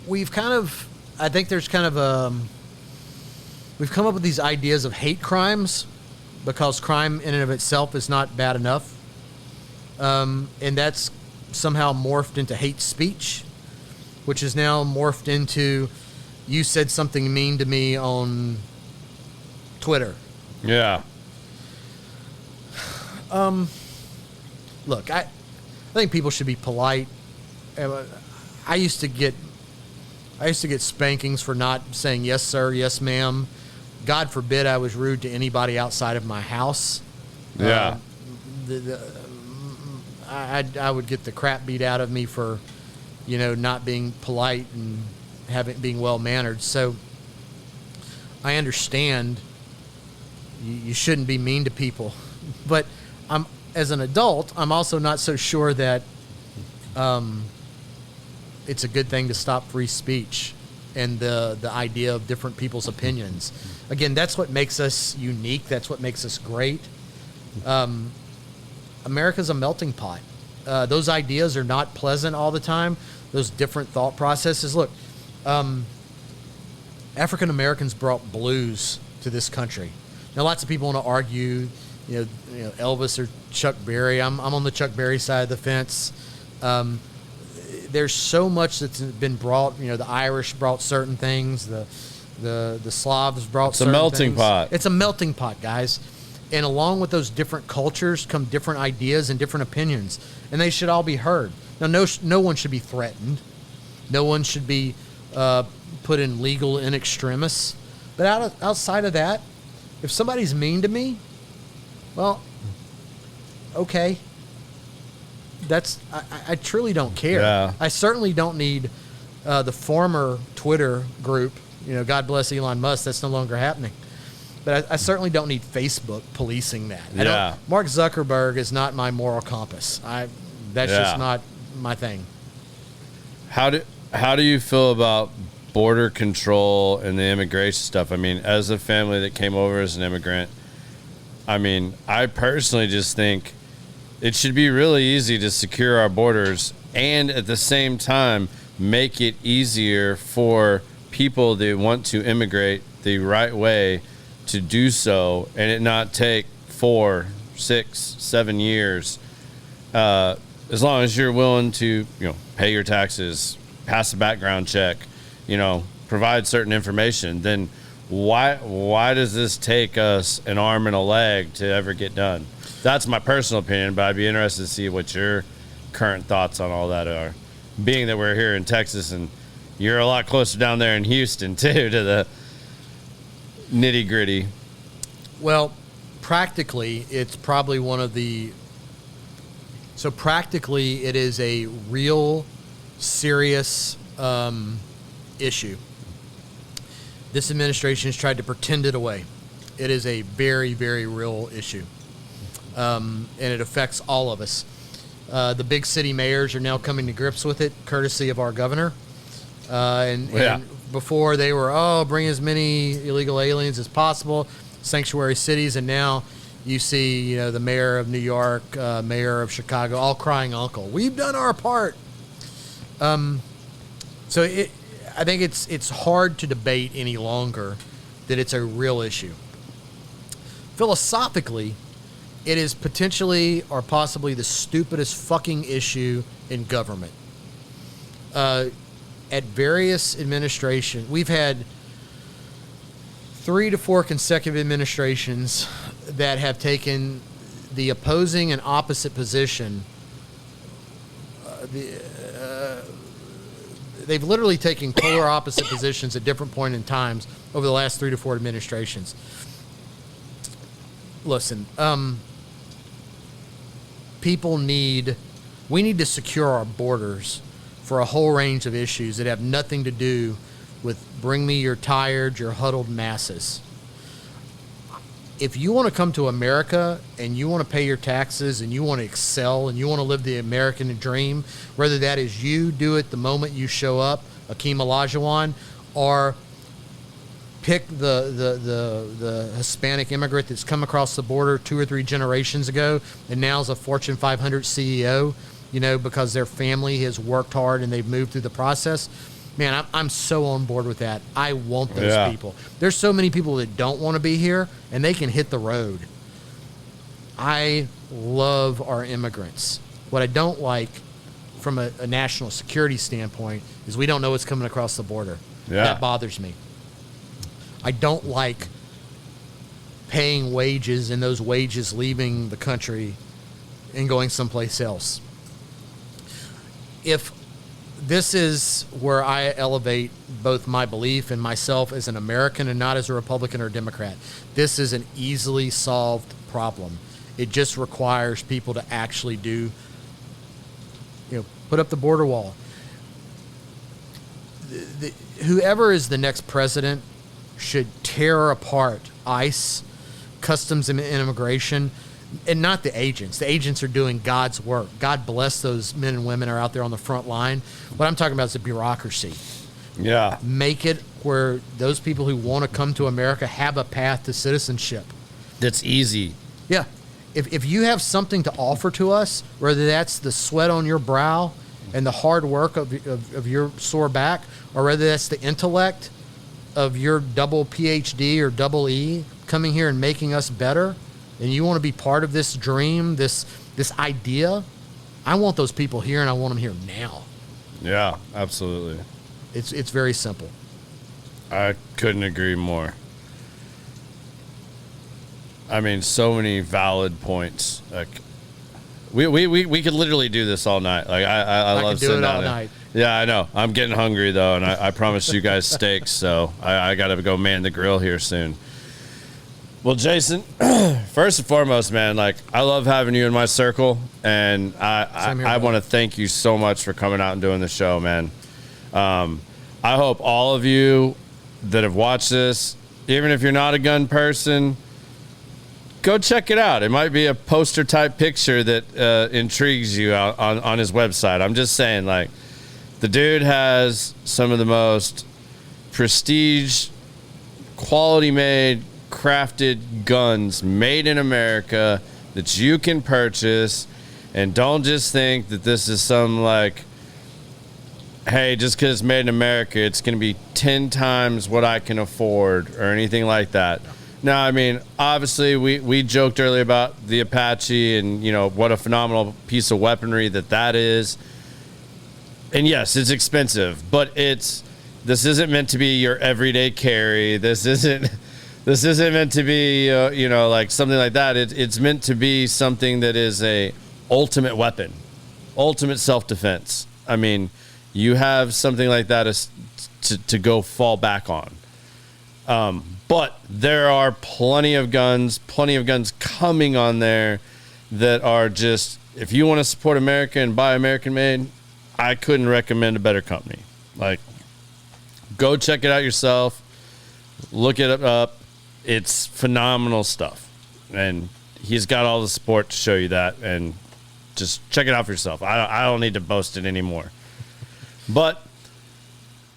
We've kind of, I think there's kind of we've come up with these ideas of hate crimes because crime in and of itself is not bad enough. And that's somehow morphed into hate speech, which is now morphed into, you said something mean to me on Twitter. Yeah. Look, I think people should be polite. I used to get spankings for not saying yes, sir, yes, ma'am. God forbid I was rude to anybody outside of my house. Yeah. I would get the crap beat out of me for, not being polite and being well mannered. So I understand you shouldn't be mean to people, but as an adult, I'm also not so sure that it's a good thing to stop free speech and the idea of different people's opinions. Again, that's what makes us unique. That's what makes us great. America's a melting pot. Those ideas are not pleasant all the time. Those different thought processes. Look, African Americans brought blues to this country. Now, lots of people want to argue, Elvis or Chuck Berry. I'm on the Chuck Berry side of the fence. There's so much that's been brought. The Irish brought certain things. The Slavs brought certain things. It's a melting pot. It's a melting pot, guys. And along with those different cultures come different ideas and different opinions, and they should all be heard. Now, no one should be threatened. No one should be put in legal in extremis. But outside of that, if somebody's mean to me, well, okay. I truly don't care. Yeah. I certainly don't need the former Twitter group. God bless Elon Musk. That's no longer happening. But I certainly don't need Facebook policing that. Yeah. Mark Zuckerberg is not my moral compass. That's just not my thing. How do you feel about border control and the immigration stuff? I mean, as a family that came over as an immigrant, I personally just think it should be really easy to secure our borders and at the same time make it easier for people that want to immigrate the right way to do so, and it not take 4, 6, 7 years, as long as you're willing to, pay your taxes, pass a background check, provide certain information. Then why does this take us an arm and a leg to ever get done? That's my personal opinion, but I'd be interested to see what your current thoughts on all that are. Being that we're here in Texas and you're a lot closer down there in Houston too, to the nitty gritty. Well, practically, it's probably one of the. So practically, it is a real serious issue. This administration has tried to pretend it away. It is a very, very real issue, and it affects all of us. The big city mayors are now coming to grips with it, courtesy of our governor. And before they were, bring as many illegal aliens as possible, sanctuary cities, and now you see, the mayor of New York, mayor of Chicago, all crying uncle. We've done our part. So I think it's hard to debate any longer that it's a real issue. Philosophically, it is potentially or possibly the stupidest fucking issue in government. At various administrations, we've had 3 to 4 consecutive administrations that have taken the opposing and opposite position. They've literally taken polar opposite positions at different points in times over the last 3 to 4 administrations. Listen, we need to secure our borders for a whole range of issues that have nothing to do with bring me your tired, your huddled masses. If you want to come to America and you want to pay your taxes and you want to excel and you want to live the American dream, whether that is you do it the moment you show up, Akeem Olajuwon, or pick the Hispanic immigrant that's come across the border 2 or 3 generations ago and now is a Fortune 500 CEO, because their family has worked hard and they've moved through the process. Man, I'm so on board with that. I want those people. There's so many people that don't want to be here, and they can hit the road. I love our immigrants. What I don't like from a national security standpoint is we don't know what's coming across the border. Yeah. That bothers me. I don't like paying wages and those wages leaving the country and going someplace else. If this is where I elevate both my belief in myself as an American and not as a Republican or Democrat. This is an easily solved problem. It just requires people to actually put up the border wall. Whoever is the next president should tear apart ICE, customs and immigration, and not the agents. The agents are doing God's work. God bless those men and women who are out there on the front line. What I'm talking about is the bureaucracy. Yeah. Make it where those people who want to come to America have a path to citizenship. That's easy. Yeah. If you have something to offer to us, whether that's the sweat on your brow and the hard work of your sore back, or whether that's the intellect of your double PhD or double E coming here and making us better, and you want to be part of this dream, this idea, I want those people here, and I want them here now. Yeah, absolutely. It's very simple. I couldn't agree more. I mean, so many valid points. Like, we could literally do this all night. Like, I love sitting down there. Night. Yeah, I know. I'm getting hungry though, and I promised you guys steaks, so I got to go man the grill here soon. Well, Jason, first and foremost, man, like, I love having you in my circle, and I want to thank you so much for coming out and doing the show, man. I hope all of you that have watched this, even if you're not a gun person, go check it out. It might be a poster type picture that intrigues you on his website. I'm just saying, like, the dude has some of the most prestige, quality made, crafted guns made in America that you can purchase. And don't just think that this is some, like, hey, just because it's made in America, it's going to be 10 times what I can afford or anything like that. Now, I mean, obviously, we joked earlier about the Apache and, what a phenomenal piece of weaponry that is. And yes, it's expensive, but this isn't meant to be your everyday carry. This isn't meant to be, like something like that. It's meant to be something that is a ultimate weapon, ultimate self-defense. I mean, you have something like that to go fall back on. But there are plenty of guns coming on there that are just, if you want to support America and buy American made, I couldn't recommend a better company. Like, go check it out yourself. Look it up. It's phenomenal stuff. And he's got all the support to show you that. And just check it out for yourself. I don't need to boast it anymore. But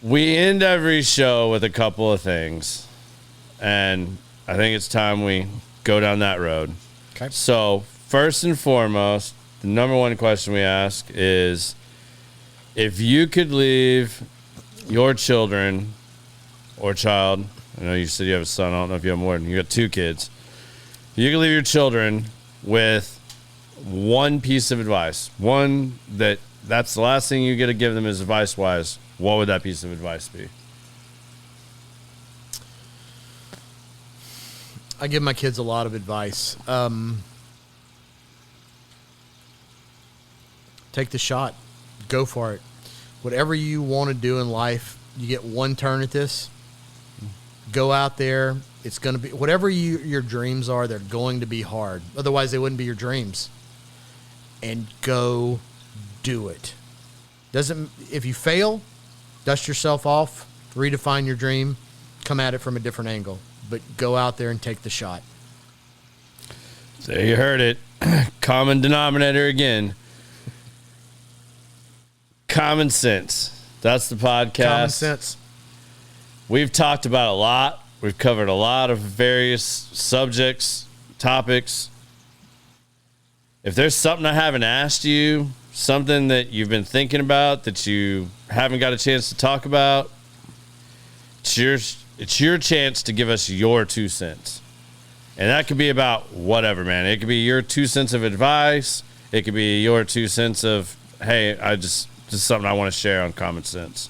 we end every show with a couple of things. And I think it's time we go down that road. Okay. So, first and foremost, the number one question we ask is, if you could leave your children or child, I know you said you have a son, I don't know if you have more than, you got 2 kids. If you could leave your children with one piece of advice, one that's the last thing you get to give them is advice-wise, what would that piece of advice be? I give my kids a lot of advice. Take the shot. Go for it. Whatever you want to do in life, you get one turn at this. Go out there. It's going to be, whatever your dreams are, they're going to be hard. Otherwise, they wouldn't be your dreams. and go do it. If you fail, dust yourself off, redefine your dream, come at it from a different angle, but go out there and take the shot. So you heard it. Common denominator again. Common sense. That's the podcast. Common sense. We've talked about a lot. We've covered a lot of various subjects, topics. If there's something I haven't asked you, something that you've been thinking about that you haven't got a chance to talk about, it's your chance to give us your 2 cents. And that could be about whatever, man. It could be your 2 cents of advice. It could be your 2 cents of, hey, this is something I want to share on common sense.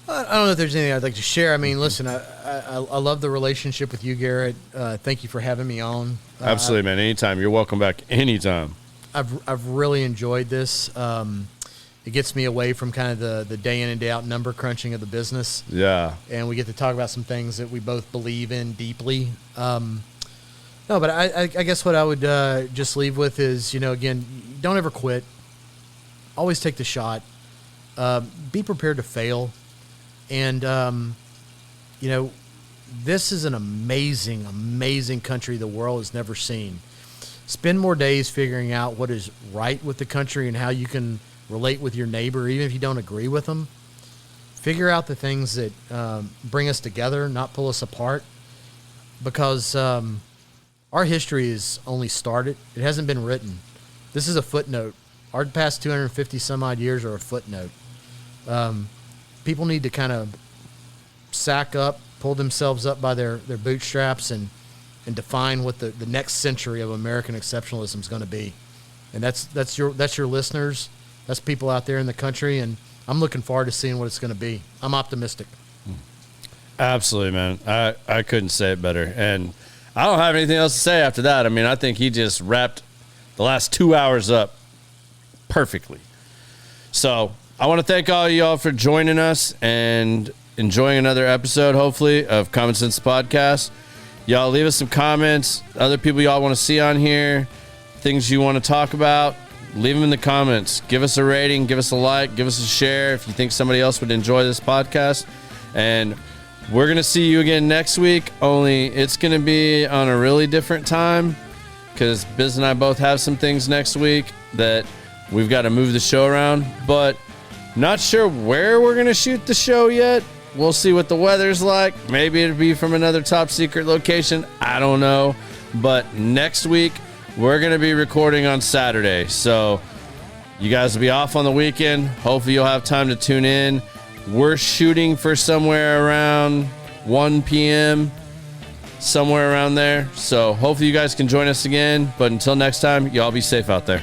I don't know if there's anything I'd like to share. I mean, listen, I love the relationship with you, Garrett. Thank you for having me on. Absolutely, man. Anytime. You're welcome back anytime. I've really enjoyed this. It gets me away from kind of the day in and day out number crunching of the business. Yeah. And we get to talk about some things that we both believe in deeply. No, but I guess what I would just leave with is, again, don't ever quit. Always take the shot. Be prepared to fail. And, this is an amazing, amazing country the world has never seen. Spend more days figuring out what is right with the country and how you can relate with your neighbor, even if you don't agree with them. Figure out the things that bring us together, not pull us apart, because our history is only started. It hasn't been written. This is a footnote. Our past 250 some odd years are a footnote. People need to kind of sack up, pull themselves up by their bootstraps, and define what the next century of American exceptionalism is going to be. And that's your listeners. That's people out there in the country, and I'm looking forward to seeing what it's going to be. I'm optimistic. Absolutely, man. I couldn't say it better. And I don't have anything else to say after that. I mean, I think he just wrapped the last 2 hours up perfectly. So I want to thank all of y'all for joining us and enjoying another episode, hopefully, of Common Sense Podcast. Y'all leave us some comments, other people y'all want to see on here, things you want to talk about. Leave them in the comments. Give us a rating, give us a like, give us a share if you think somebody else would enjoy this podcast. And we're going to see you again next week, only it's going to be on a really different time because Biz and I both have some things next week that we've got to move the show around. But not sure where we're going to shoot the show yet. We'll see what the weather's like. Maybe it'll be from another top secret location. I don't know. But next week, we're going to be recording on Saturday. So you guys will be off on the weekend. Hopefully you'll have time to tune in. We're shooting for somewhere around 1 p.m., somewhere around there. So hopefully you guys can join us again. But until next time, y'all be safe out there.